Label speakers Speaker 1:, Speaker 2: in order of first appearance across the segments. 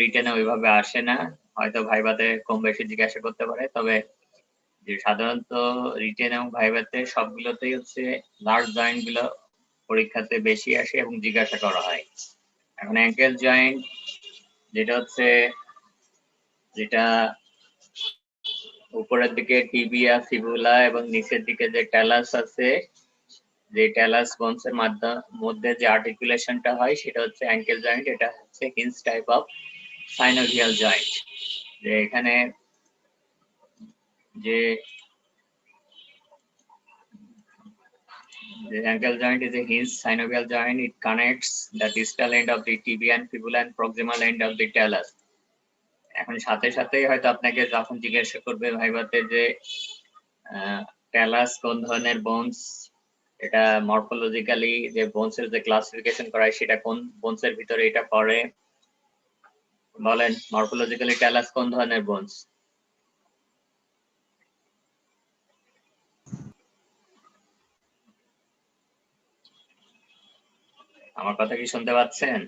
Speaker 1: রিটেনে ওইভাবে আসে না, হয়তো ভাইভাতে কম বেশি জিজ্ঞাসা করতে পারে, তবে যে সাধারণত রিটেন এবং ভাইভাতে সবগুলোতেই হচ্ছে লার্জ জয়েন্ট গুলো পরীক্ষাতে বেশি আসে এবং জিজ্ঞাসা করা হয়। এখন অ্যাঙ্কেল জয়েন্ট যেটা হচ্ছে, যেটা উপরের দিকে টিবিয়া, ফিবুলা এবং নিচের দিকে যে ট্যালাস আছে, যে ট্যালাস বোনসের মধ্যে যে আর্টিকুলেশনটা হয় সেটা হচ্ছে অ্যাঙ্কেল জয়েন্ট। এটা হচ্ছে hinge type of synovial joint. যে এখানে যে the ankle joint is a hinge synovial joint. It connects the distal end of the tibia and fibula and proximal end of the talus. এখন সাথে সাথেই হয়তো আপনাকে যখন জিজ্ঞাসা করবে ভাইভাতে যে ট্যালাস কোন ধরনের বোনস, এটা মরফোলজিক্যালি যে বোনসের যে ক্লাসিফিকেশন করা হয় সেটা কোন বোনসের ভিতরে এটা পড়ে, বলেন মরফোলজিক্যালি ট্যালাস কোন ধরনের বোনস? আমার কথা কি শুনতে পাচ্ছেন?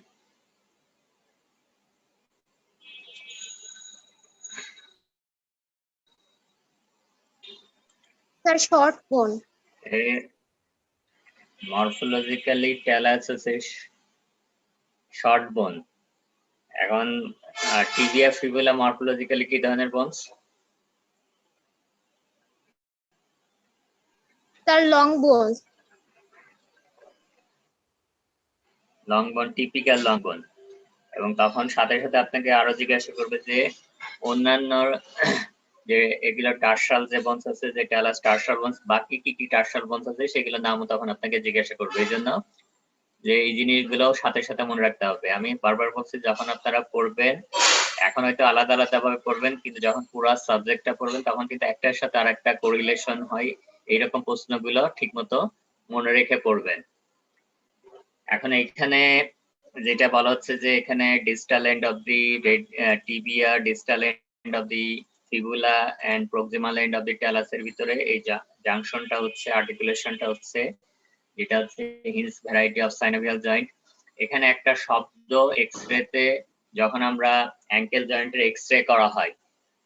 Speaker 2: স্যার শর্ট বোন।
Speaker 1: মরফোলজিক্যালি ট্যালাস হচ্ছে শর্ট বোন। এখন টিবিয়া, ফিবুলা মরফোলজিক্যালি কি ধরনের বোনস?
Speaker 2: স্যার লং বোন।
Speaker 1: লং বোন, টিপিক্যাল লং বোন। এবং তখন সাথে সাথে আপনাকে আরো জিজ্ঞাসা করবে যে অন্যান্য যে এগুলো টার্সাল যে বোনস আছে, যে ট্যালাস টার্সাল বোনস, বাকি কি কি টার্সাল বোনস আছে সেগুলোর নামও তখন আপনাকে জিজ্ঞাসা করবে। এই জন্য যে এই জিনিসগুলো সাথে সাথে মনে রাখতে হবে। আমি বারবার বলছি, যখন আপনারা পড়বেন এখন হয়তো আলাদা আলাদা ভাবে পড়বেন, কিন্তু যখন পুরো সাবজেক্টটা পড়বেন তখন কিন্তু একটার সাথে আরেকটা কোরিলেশন হয়, এইরকম প্রশ্নগুলো ঠিকমতো মনে রেখে পড়বেন। এখন এখানে যেটা বলা হচ্ছে যে এখানে distal end of the tibia, distal end of the fibula and proximal end of the ট্যালাসের ভিতরে এই জাংশনটা হচ্ছে, আর্টিকুলেশনটা হচ্ছে, যেটা হচ্ছে hinge variety of synovial joint. এখানে একটা শব্দ এক্সরেতে যখন আমরা অ্যাঙ্কেল জয়েন্টের এক্সরে করা হয়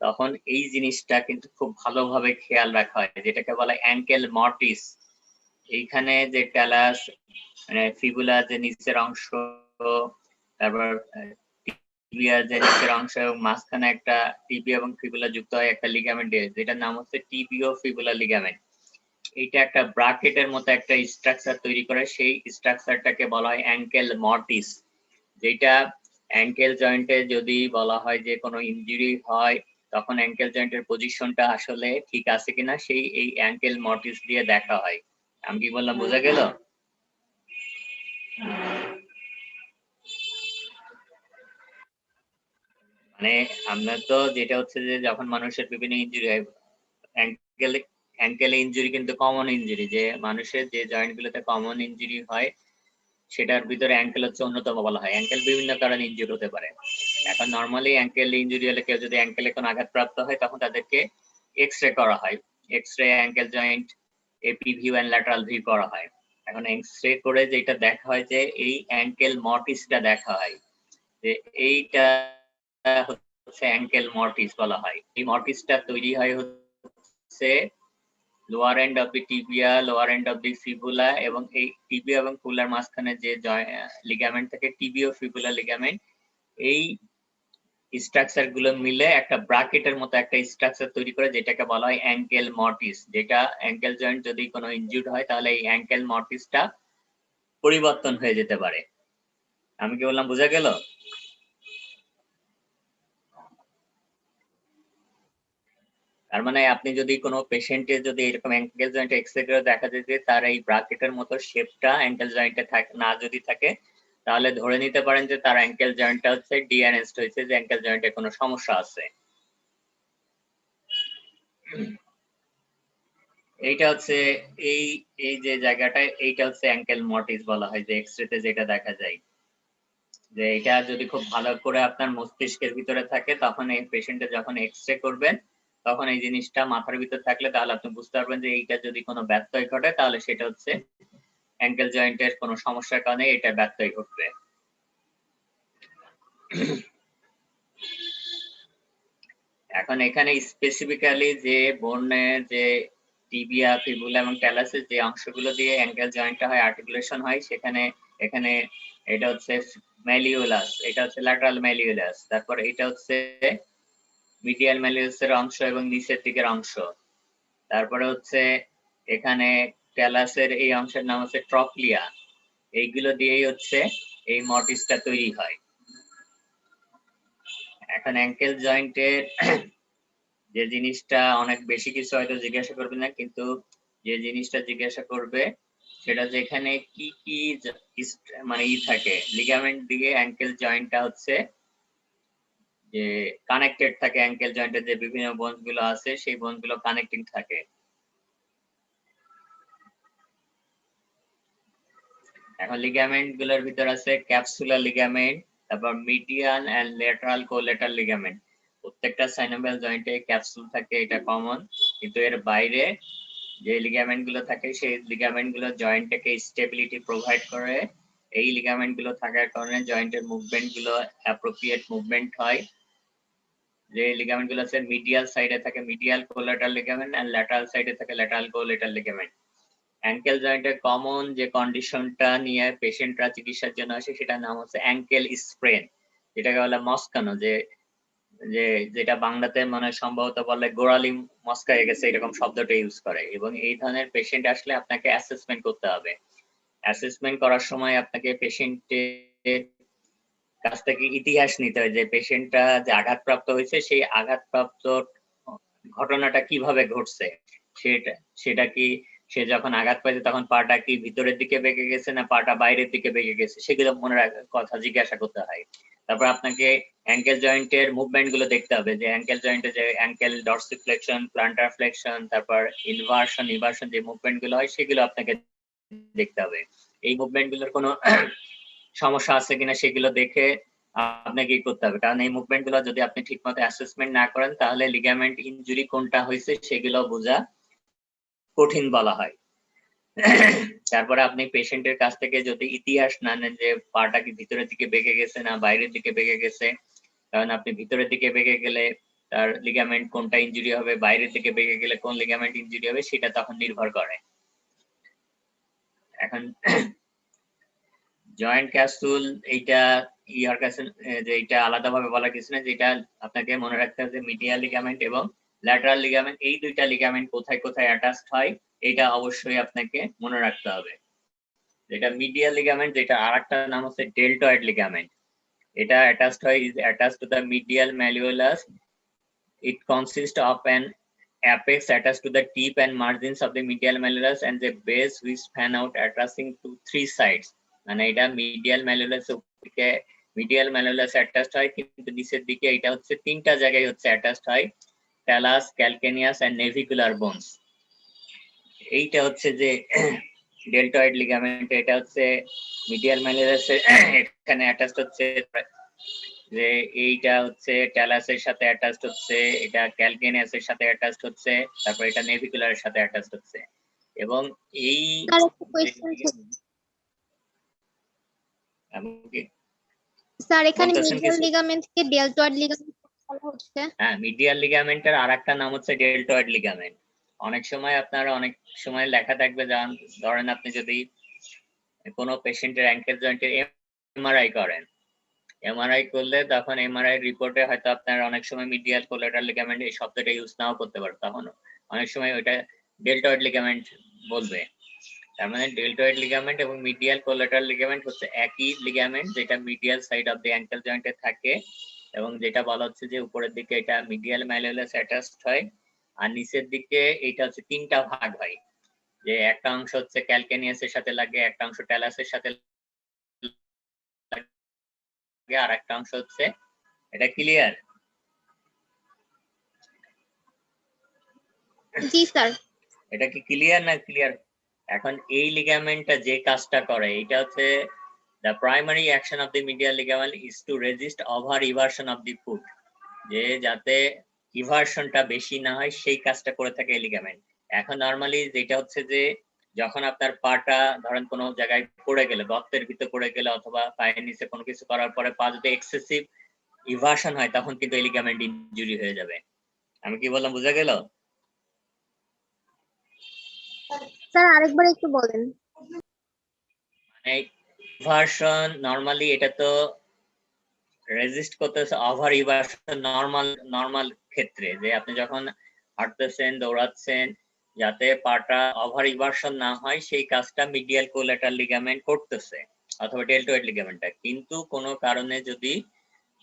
Speaker 1: তখন এই জিনিসটা কিন্তু খুব ভালোভাবে খেয়াল রাখা হয়, যেটাকে বলা অ্যাঙ্কেল মর্টিস। এইখানে যে ট্যালাস মানে ফিবুলা যে নিচের অংশ, তারপর টিবিয়ার যে নিচের অংশ এবং মাঝখানে একটা টিবিয়া এবং ফিবুলা যুক্ত হয় একটা লিগামেন্ট দিয়ে, যেটার নাম হচ্ছে টিবিও ফিবুলা লিগামেন্ট। এটা একটা ব্রাকেটের মতো একটা স্ট্রাকচার তৈরি করে, সেই স্ট্রাকচারটাকে বলা হয় অ্যাঙ্কেল মর্টিস। যেটা অ্যাঙ্কেল জয়েন্টে যদি বলা হয় যে কোনো ইনজুরি হয় তখন অ্যাঙ্কেল জয়েন্টের পজিশনটা আসলে ঠিক আছে কিনা সেই এই অ্যাঙ্কেল মর্টিস দিয়ে দেখা হয়। আমি কি বললাম, বোঝা গেল? মানে আমরা তো যেটা হচ্ছে যে যখন মানুষের বিভিন্ন ইনজুরি হয়, অ্যাঙ্কেল ইনজুরি কিন্তু কমন ইনজুরি, যে মানুষের যে জয়েন্ট গুলোতে কমন ইনজুরি হয় সেটার ভিতরে অ্যাঙ্কেল হচ্ছে অন্যতম বলা হয়। অ্যাঙ্কেল বিভিন্ন কারণে ইনজুরি হতে পারে। এখন নর্মালি অ্যাঙ্কেল ইনজুরি হলে কেউ যদি অ্যাঙ্কেলে কোনো আঘাতপ্রাপ্ত হয় তখন তাদেরকে এক্সরে করা হয়। X ray ankle joint AP view and lateral view করা হয়। এখন এক্সরে করে যেটা দেখা হয় যে এই অ্যাঙ্কেল মর্টিসটা দেখা হয়, যে এইটা হচ্ছে অ্যাঙ্কেল মর্টিস বলা হয়। এই মর্টিসটা তৈরি হয় হচ্ছে lower end of the tibia, lower end of the fibula, এবং এই টিবিয়া এবং ফিবুলার মাঝখানে যে লিগামেন্ট থাকে টিবিও ফিবুলা লিগামেন্ট, এই স্ট্রাকচার গুলো মিলে একটা ব্রাকেটের মতো একটা স্ট্রাকচার তৈরি করে, যেটাকে বলা হয় অ্যাঙ্কেল মর্টিস। যেটা অ্যাঙ্কেল জয়েন্ট যদি কোনো ইনজুর্ড হয় তাহলে এই অ্যাঙ্কেল মর্টিসটা পরিবর্তন হয়ে যেতে পারে। আমি কি বললাম, বোঝা গেল? তার মানে আপনি যদি কোনো পেশেন্টের যদি এরকম অ্যাঙ্কেল জয়েন্ট এক্সরে করে দেখা যায় যে তার এই ব্রাকেটের মতো শেপটা অ্যাঙ্কেল জয়েন্টে থাকে না, যদি থাকে তাহলে ধরে নিতে পারেন যে তার অ্যাঙ্কেল জয়েন্টটা হচ্ছে ডিএনএসড হয়েছে, যে অ্যাঙ্কেল জয়েন্টে কোনো সমস্যা আছে। এইটা হচ্ছে এই এই যে জায়গাটা, এইটা হচ্ছে অ্যাঙ্কেল মর্টিস বলা হয়, যে এক্সরেতে যেটা দেখা যায়। যে এটা যদি খুব ভালো করে আপনার মস্তিষ্কের ভিতরে থাকে তখন এই পেশেন্টের যখন এক্সরে করবেন তখন এই জিনিসটা মাথার ভিতর থাকলে তাহলে আপনি বুঝতে পারবেন যে এইটা যদি কোনো ব্যত্যয় ঘটে তাহলে সেটা হচ্ছে অ্যাঙ্কেল জয়েন্টের কোনো সমস্যার কারণে এটা ব্যত্যয় ঘটবে। এখন এখানে স্পেসিফিক্যালি যে বোনে যে টিবিয়া, ফিবুলা এবং ট্যালাসের যে অংশগুলো দিয়ে অ্যাঙ্কেল জয়েন্টটা হয়, আর্টিকুলেশন হয়, সেখানে এখানে এটা হচ্ছে ম্যালিওলাস, এটা হচ্ছে ল্যাটারাল ম্যালিওলাস, তারপর এটা হচ্ছে মিডিয়াল ম্যালিওলাসের অংশ এবং নিচের দিকের অংশ, তারপরে হচ্ছে এখানে ট্যালাসের এই অংশের নাম হচ্ছে ট্রক্লিয়া। এইগুলো দিয়েই হচ্ছে এই মর্টিসটা তৈরি হয়। এখন অ্যাঙ্কেল জয়েন্টের যে জিনিসটা অনেক বেশি কিছু হয়তো জিজ্ঞাসা করবে না, কিন্তু যে জিনিসটা জিজ্ঞাসা করবে সেটা যে এখানে কি কি মানে থাকে লিগামেন্ট দিয়ে অ্যাঙ্কেল জয়েন্টটা হচ্ছে যে কানেক্টেড থাকে, অ্যাঙ্কেল জয়েন্টের যে বিভিন্ন বোনস গুলো আছে সেই বোনস গুলো কানেক্টিং থাকে। এখন লিগামেন্ট গুলোর ভিতর আছে ক্যাপসুলার লিগামেন্ট, তারপর medial and lateral collateral ligament. প্রত্যেকটা সাইনোভিয়াল জয়েন্টে ক্যাপসুল থাকে, এটা কমন, কিন্তু এর বাইরে যে লিগামেন্ট গুলো থাকে সেই লিগামেন্ট গুলো জয়েন্টটাকে স্টেবিলিটি প্রোভাইড করে। এই লিগামেন্ট গুলো থাকার কারণে জয়েন্টের মুভমেন্ট গুলো অ্যাপ্রোপ্রিয়েট মুভমেন্ট হয়। যে লিগামেন্ট গুলো আছে মিডিয়াল সাইডে থাকে মিডিয়াল কোল্যাটারাল লিগামেন্ট, আর ল্যাটারাল সাইডে থাকে ল্যাটারাল কোল্যাটারাল লিগামেন্ট। অ্যাঙ্কেল জয়েন্টের কমন যে কন্ডিশনটা নিয়ে পেশেন্টরা চিকিৎসার জন্য আসে সেটার নাম হচ্ছে অ্যাঙ্কেল স্প্রেন, যেটাকে বলে মস্কানো, যে যে যেটা বাংলাতে মানে সম্ভবত বলে গোড়ালি মস্কা হয়ে গেছে, এরকম শব্দটা ইউজ করে। এবং এই ধরনের পেশেন্ট আসলে আপনাকে অ্যাসেসমেন্ট করতে হবে। অ্যাসেসমেন্ট করার সময় আপনাকে পেশেন্টের কাছ থেকে ইতিহাস নিতে হয়, যে পেশেন্টটা যে আঘাতপ্রাপ্ত হয়েছে সেই আঘাতপ্রাপ্ত ঘটনাটা কিভাবে ঘটছে, সেটা সেটা কি সে যখন আঘাত পাইছে তখন পাটা কি ভিতরের দিকে বেঁকে গেছে না পাটা বাইরের দিকে বেঁকে গেছে, সেগুলো মনে রাখার কথা জিজ্ঞাসা করতে হয়। তারপর আপনাকে অ্যাঙ্কেল জয়েন্টের মুভমেন্ট গুলো দেখতে হবে, যে অ্যাঙ্কেল জয়েন্টে যে অ্যাঙ্কেল ডরসিফ্লেকশন, প্লান্টার ফ্লেকশন, তারপর ইনভার্সন ইভার্সন যে মুভমেন্ট গুলো হয় সেগুলো আপনাকে দেখতে হবে। এই মুভমেন্ট গুলোর কোনো সমস্যা আছে কিনা সেগুলো দেখে আপনাকে কি করতে হবে, কারণ এই মুভমেন্ট গুলো যদি আপনি ঠিকমতো অ্যাসেসমেন্ট না করেন তাহলে লিগামেন্ট ইনজুরি কোনটা হয়েছে সেগুলো বোঝা কঠিন বলা হয়। তারপরে আপনি পেশেন্টের কাছ থেকে যদি ইতিহাস না নেন যে পাটা কি ভিতরের দিকে বেঁকে গেছে না বাইরের দিকে বেঁকে গেছে, কারণ আপনি ভিতরের দিকে বেঁকে গেলে তার লিগামেন্ট কোনটা ইনজুরি হবে, বাইরের দিকে বেঁকে গেলে কোন লিগামেন্ট ইনজুরি হবে, সেটা তখন নির্ভর করে। এখন জয়েন্ট ক্যাপসুল এইটা ইয়ার কাছে যে এটা আলাদাভাবে বলা কিছু না, যেটা আপনাকে মনে রাখতে হবে যে মিডিয়াল লিগামেন্ট এবং ল্যাটারাল লিগামেন্ট এই দুইটা লিগামেন্ট কোথায় কোথায় অ্যাটাচড হয় এটা অবশ্যই আপনাকে মনে রাখতে হবে। যেটা মিডিয়াল লিগামেন্ট, যেটা আরেকটা নাম হচ্ছে ডেল্টয়েড লিগামেন্ট, এটা অ্যাটাচড হয় is attached to the medial malleolus. It consist of an apex attached to the tip and margins of the medial malleolus and the base which fan out attaching to three sides। মানে এটা medial ম্যালিওলাস দিকে medial ম্যালিওলাস attached হয়, কিন্তু নিচের দিকে এটা হচ্ছে তিনটা জায়গায় হচ্ছে অ্যাটাচড হয়, talus, calcaneus and navicular bones. এইটা হচ্ছে যে ডেল্টয়েড লিগামেন্ট, এটা হচ্ছে মিডিয়াল ম্যালিওলাসের এখানে অ্যাটাচড হচ্ছে, যে এইটা হচ্ছে ট্যালাসের সাথে অ্যাটাচড হচ্ছে, এটা ক্যালকেনিয়াসের সাথে অ্যাটাচড হচ্ছে, তারপর এটা নেভিকুলারের সাথে অ্যাটাচড হচ্ছে। এবং এই
Speaker 2: স্যার একটা কোয়েশ্চেন ছিল। স্যার এখানে
Speaker 1: বলতেছেন
Speaker 2: মিডিয়াল
Speaker 1: কিছু?
Speaker 2: লিগামেন্ট কে ডেলটয়েড লিগামেন্ট বলা হচ্ছে।
Speaker 1: হ্যাঁ, মিডিয়াল লিগামেন্টের আরেকটা নাম হচ্ছে ডেল্টয়েড লিগামেন্ট। অনেক সময় আপনারা অনেক সময় লেখা থাকবে, যেমন ধরেন আপনি যদি কোনো পেশেন্টের অ্যাঙ্কেল জয়েন্টের এমআরআই করেন, এমআরআই করলে তখন এমআরআই রিপোর্টে হয়তো আপনার অনেক সময় মিডিয়াল কোল্যাটারাল লিগামেন্ট এই শব্দটা ইউজ নাও করতে পারে, তখন অনেক সময় ওইটা ডেল্টয়েড লিগামেন্ট বলবে। তার মানে ডেল্টয়েড লিগামেন্ট এবং মিডিয়াল কোল্যাটারাল লিগামেন্ট হচ্ছে একই লিগামেন্ট, যেটা medial side of the ankle জয়েন্টে থাকে, এবং যেটা বলা হচ্ছে যে উপরের দিকে এটা মিডিয়াল ম্যালিওলাস অ্যাটাচড হয়, আর নিচের দিকে এটা হচ্ছে তিনটা ভাগ হয়, যে একটা অংশ হচ্ছে ক্যালকেনিয়াসের সাথে লাগে, একটা অংশ ট্যালাসের সাথে লাগে, আর একটা অংশ হচ্ছে, এটা ক্লিয়ার?
Speaker 2: জি স্যার।
Speaker 1: এটা কি ক্লিয়ার না ক্লিয়ার? এখন এই লিগামেন্টটা যে কাজটা করে এটা হচ্ছে the primary action of the medial ligament is to resist over eversion of the foot, যে যাতে ইভার্সনটা বেশি না হয় সেই কাজটা করে থাকে এই লিগামেন্ট। এখন নরমালি যেটা হচ্ছে যে যখন আপনার পাটা ধরেন কোনো জায়গায় পড়ে গেলে, গর্তের ভিতরে পড়ে গেলে অথবা পায়ের নিচে কোনো কিছু করার পরে পা যদি এক্সেসিভ ইভার্সন হয় তখন কিন্তু এই লিগামেন্ট ইনজুরি হয়ে যাবে। আমি কি বললাম বুঝা গেল?
Speaker 2: স্যার আরেকবার একটু বলেন।
Speaker 1: মানে ইনভার্সন নরমালি এটা তো রেজিস্ট করতেছে ওভার ইভার্সন নরমাল ক্ষেত্রে, যে আপনি যখন হাঁটতেছেন দৌড়াচ্ছেন যাতে পাটা ওভার ইভার্সন না হয় সেই কাজটা মিডিয়াল কোলেটারাল লিগামেন্ট করতেছে অথবা ডেল্টয়েড লিগামেন্টটা। কিন্তু কোনো কারণে যদি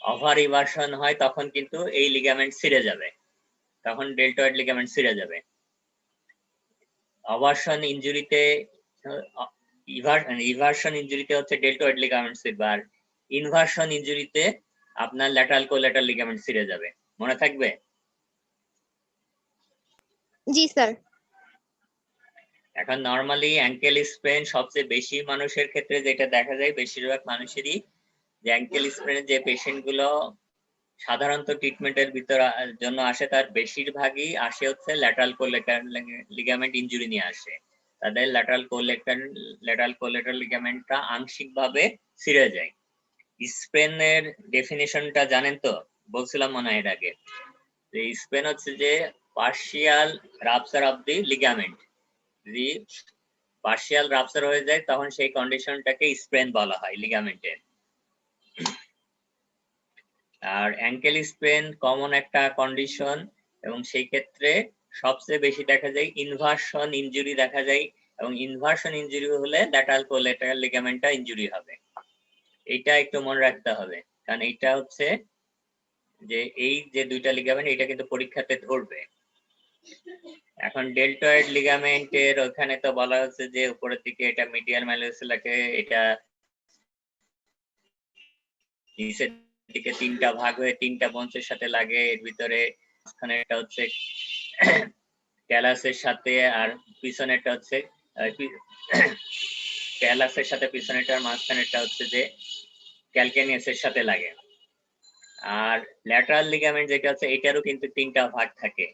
Speaker 1: ওভার ইভার্সন হয় তখন কিন্তু এই লিগামেন্ট ছিঁড়ে যাবে, তখন ডেল্টয়েড লিগামেন্ট ছিঁড়ে যাবে। ওভারশন ইনজুরিতে ইভার্সন ইনজুরিতে হচ্ছে ডেল্টয়েড লিগামেন্ট ছিঁড়বে, আর ইনভার্সন ইনজুরিতে আপনার ল্যাটারাল কোলেটারাল লিগামেন্ট ছিঁড়ে যাবে। মনে থাকবে?
Speaker 2: জি স্যার।
Speaker 1: এখন নরমালি অ্যাঙ্কেল স্প্রেন সবচেয়ে বেশি মানুষের ক্ষেত্রে যেটা দেখা যায়, বেশিরভাগ মানুষেরই যে অ্যাঙ্কেল স্প্রেনের যে পেশেন্ট গুলো সাধারণত ট্রিটমেন্টের ভিতর জন্য আসে তার বেশিরভাগই আসে হচ্ছে ল্যাটারাল কোলেটারাল লিগামেন্ট ইনজুরি নিয়ে আসে। তাদের ল্যাটারাল কোলেটারাল লিগামেন্টটা আংশিকভাবে ছিঁড়ে যায়। স্প্রেনের ডেফিনিশনটা জানেন তো? বলছিলাম মনে হয় এর আগে যে স্প্রেন হচ্ছে যে partial rupture of the ligament. যদি পার্শিয়াল রাপচার হয়ে যায় তখন সেই কন্ডিশনটাকে স্প্রেন বলা হয় লিগামেন্টের। আর অ্যাঙ্কেল স্প্রেন কমন একটা কন্ডিশন, এবং সেই ক্ষেত্রে সবচেয়ে বেশি দেখা যায় ইনভার্সন ইনজুরি দেখা যায়, এবং ইনভার্সন ইনজুরি হলে ল্যাটারাল কোলেটারাল লিগামেন্টটা ইনজুরি হবে। এটা একটু মনে রাখতে হবে, কারণ এটা হচ্ছে যে এই যে দুইটা লিগামেন্ট এটা কিন্তু পরীক্ষাতে ধরবে। এখন ডেল্টয়েড লিগামেন্টের ওখানে তো বলা হচ্ছে যে উপরের দিকে এটা মিডিয়াল ম্যালিসুলাকে, এটা নিচের দিকে তিনটা ভাগ হয়ে তিনটা বঞ্চের সাথে লাগে, এর ভিতরে মাঝখানে এটা হচ্ছে ক্যালাসের সাথে, আর পিছনেরটা হচ্ছে ক্যালাসের সাথে পিছনেরটার মাঝখানেরটা হচ্ছে যে ক্যালকেনিয়াসের সাথে লাগে। আর ল্যাটারাল লিগামেন্ট যেটা হচ্ছে এটারও কিন্তু তিনটা ভাগ থাকে।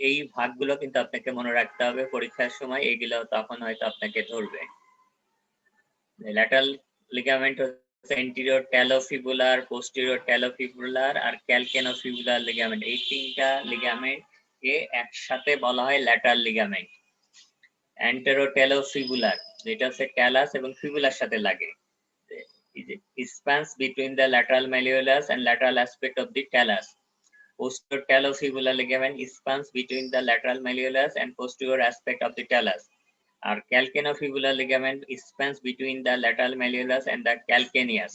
Speaker 1: এই ভাগগুলো কিন্তু আপনাকে মনে রাখতে হবে পরীক্ষার সময়, এগুলো তখন হয়তো আপনাকে ধরবে। ল্যাটারাল লিগামেন্ট হচ্ছে এন্টিরিয়র ট্যালোফিবুলার, পোস্টেরিয়র ট্যালোফিবুলার আর ক্যালকেনোফিবুলার লিগামেন্ট। এই তিনটা লিগামেন্ট কে একসাথে বলা হয় ল্যাটারাল লিগামেন্ট। অ্যান্টেরোট্যালোফিবুলার যেটা হচ্ছে ক্যালাস এবং ফিবুলার সাথে লাগে, spans between the lateral malleolus and lateral aspect of the talus. Posterior talofibular ligament spans between the lateral malleolus and posterior aspect of the talus. Or calcaneofibular ligament spans between the lateral malleolus and the calcaneus.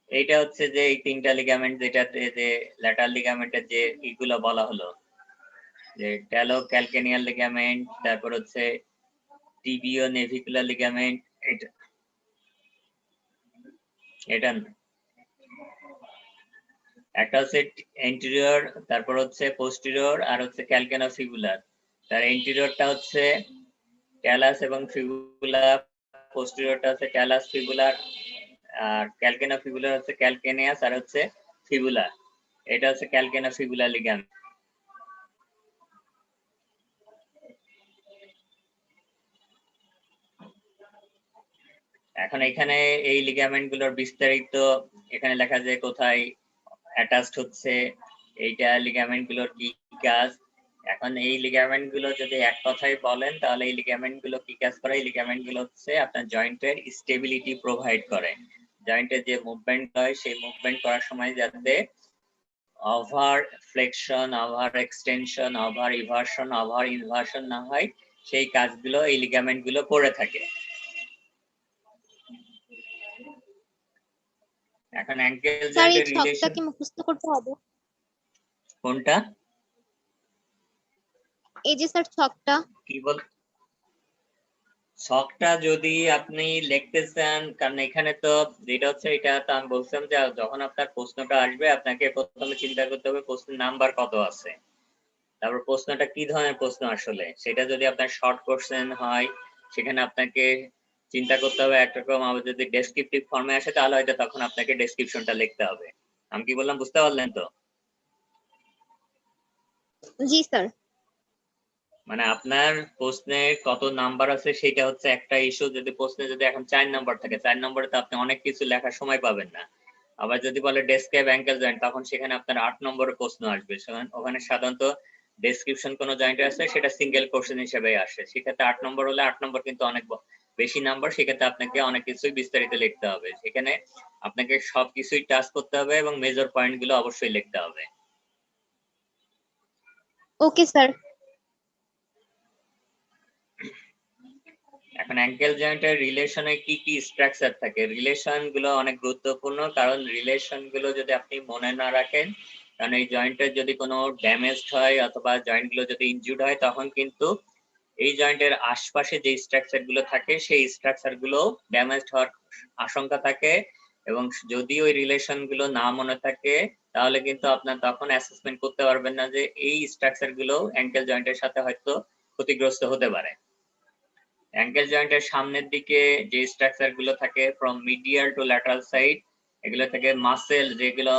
Speaker 1: এইটা হচ্ছে যে এই তিনটা ligament যেটাতে যে lateral লিগামেন্টের যে এগুলো বলা হলো, যে ট্যালো ক্যালকেনিয়াল লিগামেন্ট, তারপর হচ্ছে টিবিও নেভিকুলার লিগামেন্ট, এটা একটা হচ্ছে এন্টেরিয়র, তারপর হচ্ছে পোস্টেরিয়র, আর হচ্ছে ক্যালকেনোফিবুলার। তার এন্টেরিয়রটা হচ্ছে ট্যালাস এবং ফিবুলা, পোস্টেরিয়রটা হচ্ছে ট্যালাস ফিবুলার, আর ক্যালকেনোফিবুলার হচ্ছে ক্যালকেনিয়াস, আর হচ্ছে ফিবুলা, এটা হচ্ছে ক্যালকেনোফিবুলার লিগামেন্ট। এখন এখানে এই লিগামেন্ট গুলোর বিস্তারিত এখানে লেখা যায় কোথায় অ্যাটাচড হচ্ছে, এইটা লিগামেন্ট গুলোর কি কাজ। এখন এই লিগামেন্ট গুলো যদি এক কথায় বলেন তাহলে এই লিগামেন্ট গুলো কি কাজ করে? এই লিগামেন্ট গুলো হচ্ছে আপনার জয়েন্টের স্টেবিলিটি প্রোভাইড করে। জয়েন্টের যে মুভমেন্ট হয় সেই মুভমেন্ট করার সময় যাতে over flexion, over extension, over eversion, over inversion না হয়, সেই কাজগুলো এই লিগামেন্ট গুলো করে থাকে। এখন অ্যাঙ্কেল
Speaker 2: স্যার এই
Speaker 1: জয়েন্টের
Speaker 2: ছকটা
Speaker 1: রিলেশন
Speaker 2: কি মুখস্থ করতে হবে?
Speaker 1: কোনটা?
Speaker 2: এই যে স্যার ছকটা।
Speaker 1: কি বল? ছকটা যদি আপনি লিখতে চান, কারণ এখানে তো যেটা হচ্ছে এটা তো আমি বলছিলাম যে যখন আপনার প্রশ্নটা আসবে আপনাকে প্রথমে চিন্তা করতে হবে প্রশ্নের নাম্বার কত আছে, তারপর প্রশ্নটা কি ধরনের প্রশ্ন আসলে। সেটা যদি আপনার শর্ট কোশ্চেন হয় সেখানে আপনাকে চিন্তা করতে হবে একরকম, আবার যদি ডেসক্রিপটিভ ফর্মে আসে তাহলে হয়তো তখন আপনাকে ডেসক্রিপশনটা লিখতে হবে। আমি কি বললাম বুঝতে পারলেন তো?
Speaker 2: জি স্যার।
Speaker 1: মানে আপনার প্রশ্নে কত নাম্বার আছে সেটা হচ্ছে একটা ইস্যু। যদি প্রশ্নে যদি এখন 4 নাম্বার থাকে, 4 নম্বরে তো আপনি অনেক কিছু লেখার সময় পাবেন না। আবার যদি বলে ডেসক্রাইব অ্যাঙ্কেল জয়েন্ট, তখন সেখানে আপনার 8 নম্বরের প্রশ্ন আসবে। ওখানে সাধারণত ডেসক্রিপশন কোন জয়েন্ট আছে সেটা সিঙ্গেল কোশ্চেন হিসেবে আসে। সেক্ষেত্রে 8 নম্বর হলে 8 নম্বর কিন্তু অনেক বেশি নাম্বার, সেক্ষেত্রে আপনাকে অনেক কিছুই বিস্তারিত লিখতে হবে। সেখানে আপনাকে সবকিছুই টাচ করতে হবে এবং মেজর পয়েন্ট গুলো অবশ্যই লিখতে হবে।
Speaker 2: Okay sir.
Speaker 1: এখন অ্যাঙ্কেল জয়েন্টের রিলেশনে কি কি স্ট্রাকচার থাকে? রিলেশন গুলো অনেক গুরুত্বপূর্ণ, কারণ রিলেশন গুলো যদি আপনি মনে না রাখেন, কারণ এই জয়েন্টের যদি কোনো ড্যামেজ হয় অথবা জয়েন্ট গুলো যদি ইনজুর্ড হয়, তখন কিন্তু এই জয়েন্টের আশপাশে যে স্ট্রাকচার গুলো থাকে সেই স্ট্রাকচার গুলো ড্যামেজ হওয়ার আশঙ্কা থাকে। এবং যদি ওই রিলেশন গুলো না মনে থাকে, তাহলে কিন্তু আপনার তখন অ্যাসেসমেন্ট করতে পারবেন না যে এই স্ট্রাকচার গুলো অ্যাঙ্কেল জয়েন্টের সাথে হয়তো ক্ষতিগ্রস্ত হতে পারে। অ্যাঙ্কেল জয়েন্টের সামনের দিকে যে স্ট্রাকচার গুলো থাকে from medial to lateral side, এগুলো থেকে মাসেল যেগুলো,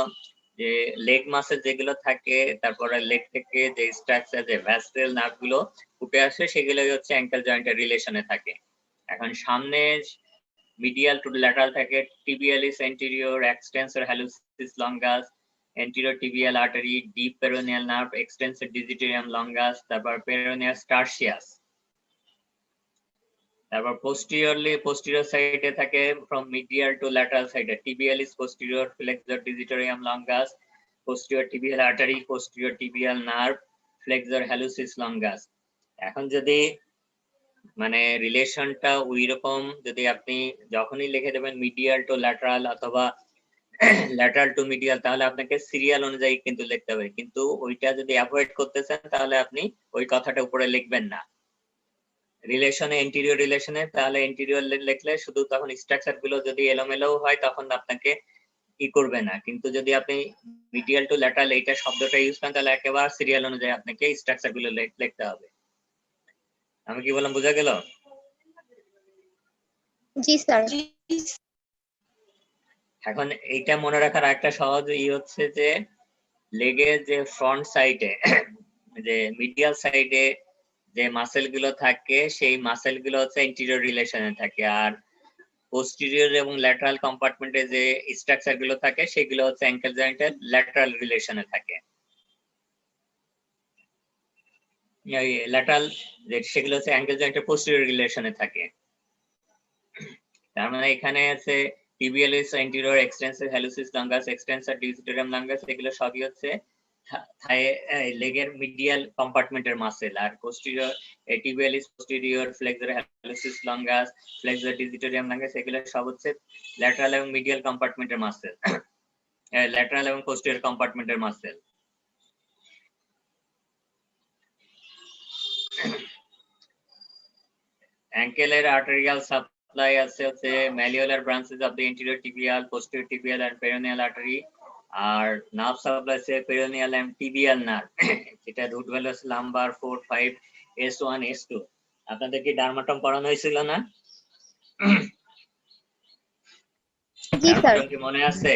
Speaker 1: যে লেগ মাসেল যেগুলো থাকে, তারপরে লেগ থেকে যে স্ট্রাকচার, যে ভ্যাসেল নার্ভ গুলো উঠে আসে, সেগুলোই হচ্ছে অ্যাঙ্কেল জয়েন্টের রিলেশনে থাকে। এখন সামনে মিডিয়াল টু ল্যাটারাল থাকে tibialis anterior, extensor hallucis longus, anterior tibial artery, deep peroneal nerve, extensor digitorum longus, তারপর peroneus tertius। তারপর posterior সাইডে থাকে from medial to lateral side, tibialis posterior, flexor digitorum longus, posterior tibial artery, posterior tibial nerve, flexor hallucis longus। এখন যদি মানে রিলেশনটা ওই রকম যদি আপনি যখনই লিখে দেবেন মিডিয়াল টু ল্যাটারাল অথবা ল্যাটারাল টু মিডিয়াল, তাহলে আপনাকে সিরিয়াল অনুযায়ী কিন্তু লিখতে হবে। কিন্তু ওইটা যদি অ্যাভয়েড করতে চান, তাহলে আপনি ওই কথাটা উপরে লিখবেন না। রিলেশনে এন্টিরিয়র রিলেশনে তাহলে এন্টিরিয়র লিখলে শুধু তখন স্ট্রাকচার গুলো যদি এলোমেলো হয় তখন আপনাকে ই করবে না। কিন্তু যদি আপনি মিডিয়াল টু ল্যাটারাল এইটা শব্দটা ইউজ করেন, তাহলে একেবারে সিরিয়াল অনুযায়ী আপনাকে স্ট্রাকচার গুলো লিখতে হবে। আমি কি বললাম, বোঝা গেল?
Speaker 2: জি স্যার।
Speaker 1: এখন এইটা মনে রাখার একটা সহজ হচ্ছে যে লেগের যে ফ্রন্ট সাইডে যে মিডিয়াল সাইডে যে মাসেল গুলো থাকে, সেই মাসেল গুলো হচ্ছে এন্টিরিয়র রিলেশনে থাকে, আর পোস্টেরিয়র এবং ল্যাটারাল কম্পার্টমেন্টে যে স্ট্রাকচার গুলো থাকে সেগুলো হচ্ছে অ্যাঙ্কেল জয়েন্টের ল্যাটারাল রিলেশনে থাকে। ল্যাটারাল সেগুলো হচ্ছে অ্যাঙ্কেল জয়েন্টের পোস্টেরিয়র রিলেশনে থাকে। তার মানে এখানে আছে tibialis anterior, extensor hallucis longus, extensor digitorum longus, এগুলো সবই হচ্ছে লেগের মিডিয়াল কম্পার্টমেন্টের মাসেল। আর posterior tibialis posterior, flexor hallucis longus, flexor digitorum longus, এগুলো সব হচ্ছে ল্যাটারাল এবং মিডিয়াল কম্পার্টমেন্টের মাসেল, ল্যাটারাল এবং পোস্টেরিয়র কম্পার্টমেন্টের মাসেল। অ্যাঙ্কেলের আর্টেরিয়াল সাপ্লাই আছে হচ্ছে malleolar branches of the anterior tibial, posterior tibial and peroneal artery, আর নার্ভ সাপ্লাই আছে peroneal and tibial nerve, যেটা রুট ভ্যালু আছে লাম্বার 4, 5, S1, S2। আপনাদের কি ডার্মাটম পড়ানো হয়েছিল না?
Speaker 2: জি স্যার।
Speaker 1: ডার্মাটম কি মনে আছে?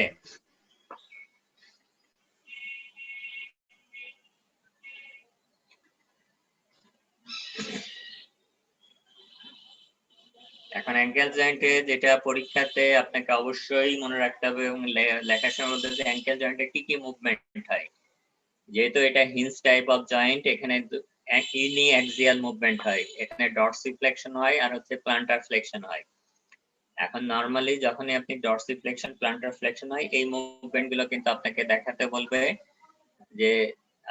Speaker 1: এখন অ্যাঙ্কেল জয়েন্টে যেটা পরীক্ষাতে আপনাকে অবশ্যই মনে রাখতে হবে এবং লেখার সময় বলতে যে অ্যাঙ্কেল জয়েন্টে কি কি মুভমেন্ট হয়। যেহেতু এটা হিঞ্জ টাইপ অফ জয়েন্ট, এখানে ইউনি অ্যাক্সিয়াল মুভমেন্ট হয়, এখানে ডরসিফ্লেকশন হয় আর হচ্ছে প্লান্টার ফ্লেকশন হয়। এখন নরমালি যখনই আপনি ডরসিফ্লেকশন প্লান্টার ফ্লেকশন হয়, এই মুভমেন্ট গুলো কিন্তু আপনাকে দেখাতে বলবে। যে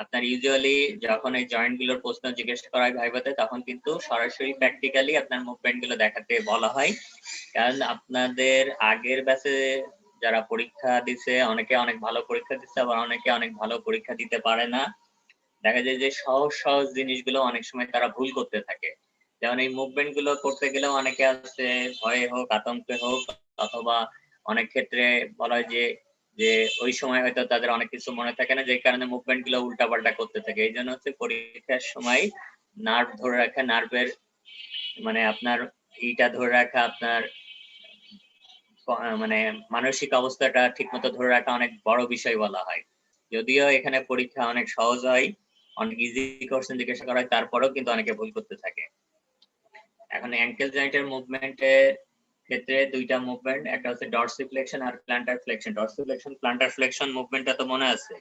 Speaker 1: আপনার ইউজুয়ালি যখন এই জয়েন্ট গুলোর প্রশ্ন জিজ্ঞেস করা হয় ভাইভাতে, তখন কিন্তু সরাসরি প্র্যাকটিক্যালি আপনার মুভমেন্ট গুলো দেখাতে বলা হয়। কারণ আপনাদের আগের ব্যাচে যারা পরীক্ষা দিছে, অনেকে অনেক ভালো পরীক্ষা দিচ্ছে, আবার অনেকে অনেক ভালো পরীক্ষা দিতে পারে না। দেখা যায় যে সহজ সহজ জিনিসগুলো অনেক সময় তারা ভুল করতে থাকে। যেমন এই মুভমেন্ট গুলো করতে গেলেও অনেকে আছে ভয়ে হোক আতঙ্কে হোক, অথবা অনেক ক্ষেত্রে বলা হয় যে যে ওই সময় হয়তো তাদের অনেক কিছু মনে থাকে না, যে কারণে মুভমেন্ট গুলো উল্টাপাল্টা করতে থাকে। এই জন্য হচ্ছে পরীক্ষার সময় নার্ভ ধরে রাখা, নার্ভের মানে আপনার এইটা ধরে রাখা, আপনার মানে মানসিক অবস্থাটা ঠিকমতো ধরে রাখা অনেক বড় বিষয় বলা হয়। যদিও এখানে পরীক্ষা অনেক সহজ হয়, অনেক ইজি কোশ্চেন জিজ্ঞাসা করা হয়, তারপরেও কিন্তু অনেকে ভুল করতে থাকে। এখন অ্যাঙ্কেল জয়েন্টের মুভমেন্টে ক্ষেত্রে দুইটা মুভমেন্ট, একটা হচ্ছে ডরসিফ্লেকশন আর প্ল্যান্টার ফ্লেকশন। ডরসিফ্লেকশন প্ল্যান্টার ফ্লেকশন মুভমেন্টটা তো মনে আছে?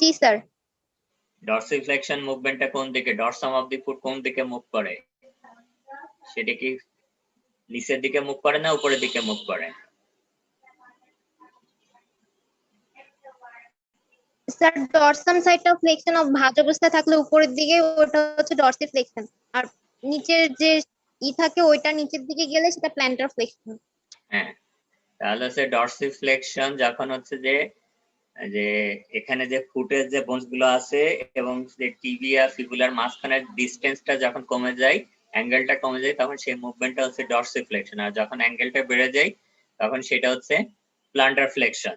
Speaker 2: জি স্যার।
Speaker 1: ডরসিফ্লেকশন মুভমেন্টটা কোন দিকে, ডরসাম অফ দি ফুট কোন দিকে মুভ করে? সেটা কি নিচের দিকে মুভ করে না উপরের দিকে মুভ করে?
Speaker 2: স্যার ডরসাম সাইডটা ফ্লেকশন অফ ভাঁজ অবস্থায় থাকলে উপরের দিকে ওটা হচ্ছে ডরসিফ্লেকশন, আর নিচের যে থাকে ওইটা নিচের দিকে গেলে সেটা প্ল্যান্টার ফ্লেকশন।
Speaker 1: হ্যাঁ, তাহলে হচ্ছে ডরসিফ্লেকশন যখন হচ্ছে যে যে এখানে যে ফুটের যে বোনস গুলো আছে এবং যে টিবিয়া ফিবুলার মাঝখানের ডিসটেন্সটা যখন কমে যায়, অ্যাঙ্গেলটা কমে যায়, তখন সেই মুভমেন্টটা হচ্ছে ডরসিফ্লেকশন। আর যখন অ্যাঙ্গেলটা বেড়ে যায় তখন সেটা হচ্ছে প্ল্যান্টার ফ্লেকশন।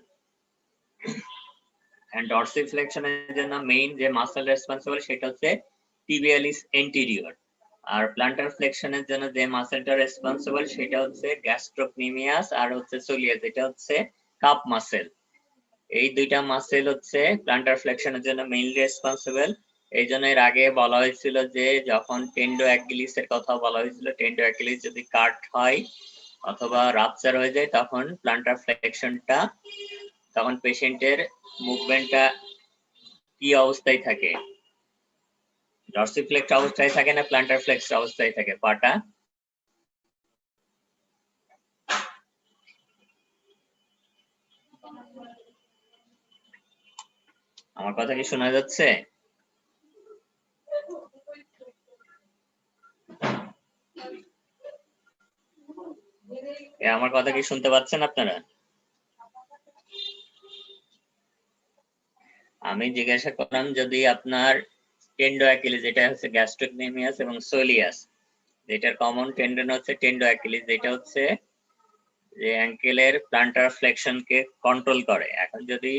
Speaker 1: এন্ড ডরসিফ্লেকশনের জন্য মেইন যে মাসল রেসপন্সিবল সেটা হচ্ছে টিবিয়ালিস এন্টেরিয়র। আর প্ল্যান্টার ফ্লেকশনের জন্য যে মাসেলটা রেসপন্সিবল সেটা হচ্ছে গ্যাস্ট্রোকনিমিয়াস আর হচ্ছে সোলিয়াস, এটা হচ্ছে কাপ মাসেল। এই দুইটা মাসেল হচ্ছে প্ল্যান্টার ফ্লেকশনের জন্য মেইনলি রেসপন্সিবল। এই জন্য এর আগে বলা হয়েছিল যে যখন টেন্ডো অ্যাকিলিস এর কথা বলা হয়েছিল, টেন্ডো অ্যাকিলিস যদি কাট হয় অথবা রাপচার হয়ে যায় তখন প্ল্যান্টার ফ্লেকশনটা, তখন পেশেন্টের মুভমেন্টটা কি অবস্থায় থাকে, ডরসিফ্লেক্স অবস্থায় থাকে না প্ল্যান্টার ফ্লেক্স অবস্থায় থাকে পাটা? আমার কথা কি শোনা যাচ্ছে? আমার কথা কি শুনতে পাচ্ছেন আপনারা? আমি জিজ্ঞাসা করলাম যদি আপনার টেন্ডো অ্যাকিলিস, যেটা হচ্ছে গ্যাস্ট্রোকনেমিয়াস এবং সোলিয়াস, যেটার কমন টেন্ডন হচ্ছে টেন্ডো অ্যাকিলিস, যেটা হচ্ছে যে অ্যাঙ্কেলের প্ল্যান্টার ফ্লেকশনকে কন্ট্রোল করে। এখন যদি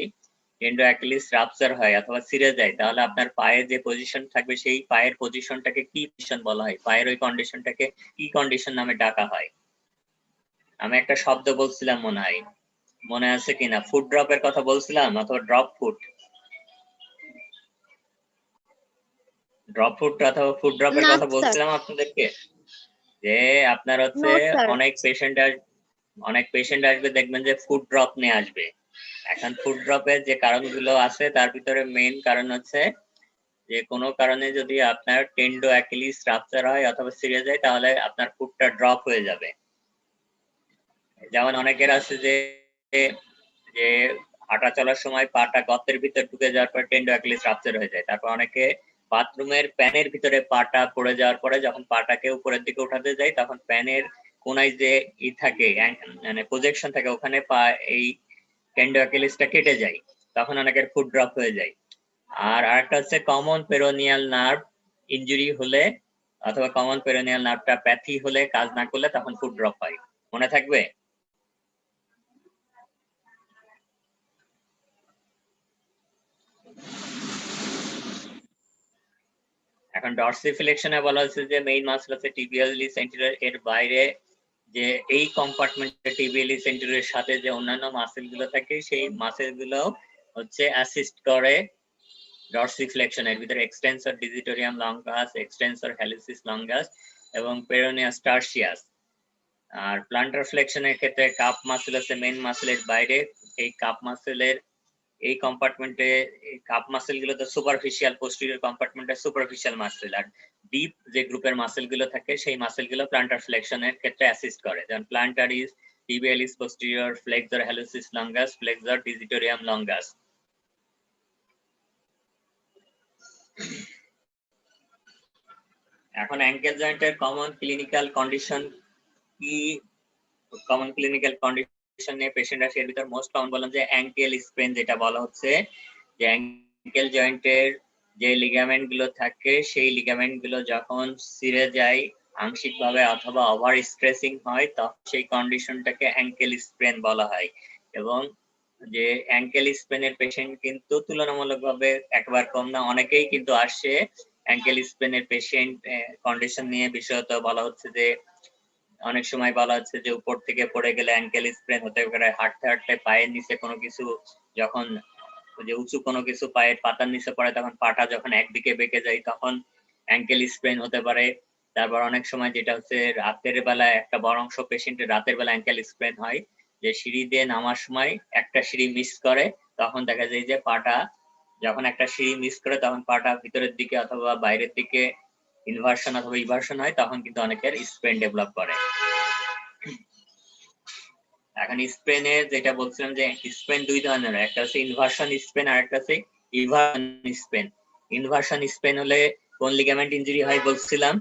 Speaker 1: টেন্ডো অ্যাকিলিস রাপচার হয় অথবা ছিঁড়ে যায় তাহলে আপনার পায়ে যে পজিশন থাকবে সেই পায়ের পজিশনটাকে কি পজিশন বলা হয়, পায়ের ওই কন্ডিশনটাকে কি কন্ডিশন নামে ডাকা হয়? আমি একটা শব্দ বলছিলাম মনে হয়, মনে আছে কিনা? ফুট ড্রপের কথা বলছিলাম অথবা ড্রপ ফুট, ড্রপ ফুট অথবা ফুট ড্রপের
Speaker 2: না
Speaker 1: কথা
Speaker 2: স্যার।
Speaker 1: বলছিলাম আপনাদেরকে। যে আপনার হচ্ছে
Speaker 2: নো স্যার।
Speaker 1: অনেক পেশেন্ট আসবে দেখবেন যে ফুট ড্রপ নিয়ে আসবে। এখন ফুট ড্রপের যে কারণগুলো আছে তার ভিতরে মেইন কারণ হচ্ছে যে কোনো কারণে যদি আপনার টেন্ডো অ্যাকিলিস রাপচার হয় অথবা ছিঁড়ে যায় তাহলে আপনার ফুটটা ড্রপ হয়ে যাবে। যেমন অনেকের আছে যে যে হাঁটা চলার সময় পাটা গর্তের ভিতর ঢুকে যাওয়ার পর টেন্ডো অ্যাকিলিস রাপচার হয়ে যায়। তারপর অনেকে বাথরুমের প্যানের ভিতরে পাটা পড়ে যাওয়ার পরে যখন পাটাকে উপরের দিকে উঠাতে যায় তখন প্যানের কোনায় যে থাকে মানে প্রজেকশন থাকে ওখানে পা এই টেন্ডো অ্যাকিলিসটা কেটে যায়, তখন অনেকের ফুট ড্রপ হয়ে যায়। আর আরেকটা হচ্ছে কমন পেরোনিয়াল নার্ভ ইনজুরি হলে অথবা কমন পেরোনিয়াল নার্ভটা প্যাথি হলে কাজ না করলে তখন ফুট ড্রপ হয়। মনে থাকবে? এখন ডরসিফ্লেকশনে বলা হচ্ছে যে মেইন মাসল হচ্ছে টিবিয়ালিস এন্টেরিয়র, এর বাইরে যে এই কম্পার্টমেন্টে টিবিয়ালিস এন্টেরিয়রের সাথে যে অন্যান্য মাসেল গুলো থাকে সেই মাসেল গুলো হচ্ছে অ্যাসিস্ট করে ডরসিফ্লেকশন। এর ভিতরে এক্সটেন্সর ডিজিটোরিয়াম লঙ্গাস, এক্সটেন্সর হ্যালিসিস লঙ্গাস এবং পেরোনিয়াস টার্সিয়াস। আর প্লান্টার ফ্লেকশনের ক্ষেত্রে কাপ মাসেল আছে মেইন মাসেলের বাইরে। এই কাপ মাসেলের এই কম্পার্টমেন্টে কাপ মাসেল গুলো তো সুপারফিশিয়াল, পোস্টেরিয়র কম্পার্টমেন্টে সুপারফিশিয়াল মাসেল, আর ডিপ যে গ্রুপের মাসেল গুলো থাকে সেই মাসেল গুলো প্লান্টার ফ্লেকশনের ক্ষেত্রে অ্যাসিস্ট করে। যেমন প্লান্টারিস, tibialis posterior, flexor hallucis longus, flexor digitoриum longus। এখন অ্যাঙ্কেল জয়েন্টের কমন ক্লিনিক্যাল কন্ডিশন কি? কমন ক্লিনিক্যাল কন্ডিশন নিয়ে পেশেন্ট আসে, এর ভিতর মোস্ট কমন বললাম যে অ্যাঙ্কেল স্প্রেন, যেটা বলা হচ্ছে যে অ্যাঙ্কেল জয়েন্টের যে লিগামেন্ট গুলো থাকে সেই লিগামেন্ট গুলো যখন ছিঁড়ে যায় আংশিকভাবে অথবা ওভার স্ট্রেসিং হয় তখন সেই কন্ডিশনটাকে অ্যাঙ্কেল স্প্রেন বলা হয়। এবং যে অ্যাঙ্কেল স্প্রেনের পেশেন্ট কিন্তু তুলনামূলকভাবে একবার কম না, অনেকেই কিন্তু আসে অ্যাঙ্কেল স্প্রেনের পেশেন্ট কন্ডিশন নিয়ে। বিশেষত বলা হচ্ছে যে অনেক সময় বলা হচ্ছে যে উপর থেকে পড়ে গেলে অ্যাঙ্কেল স্প্রেন হতে পারে, হাঁটতে হাঁটতে পায়ের নিচে কোনো কিছু যখন যে উঁচু কোনো কিছু পায়ের পাতার নিচে পড়ে তখন পাটা যখন একদিকে বেঁকে যায় তখন অ্যাঙ্কেল স্প্রেন হতে পারে। তারপর অনেক সময় যেটা হচ্ছে রাতের বেলায় একটা বড় অংশ পেশেন্টের রাতের বেলা অ্যাঙ্কেল স্প্রেন হয়, যে সিঁড়ি দিয়ে নামার সময় একটা সিঁড়ি মিস করে, তখন দেখা যায় যে পাটা যখন একটা সিঁড়ি মিস করে তখন পাটা ভিতরের দিকে অথবা বাইরের দিকে ইনভার্সন অথবা ইভার্সন হয়, তখন কিন্তু অনেকের স্প্রেন ডেভেলপ করে। এখন স্প্রেনে যেটা বলছিলাম যে স্প্রেন দুই ধরনের, একটা হচ্ছে ইনভার্সন স্প্রেন আর একটা হচ্ছে ইভার্সন স্প্রেন। ইনভার্সন স্প্রেন হলে কোন লিগামেন্ট ইনজুরি হয় বলছিলাম?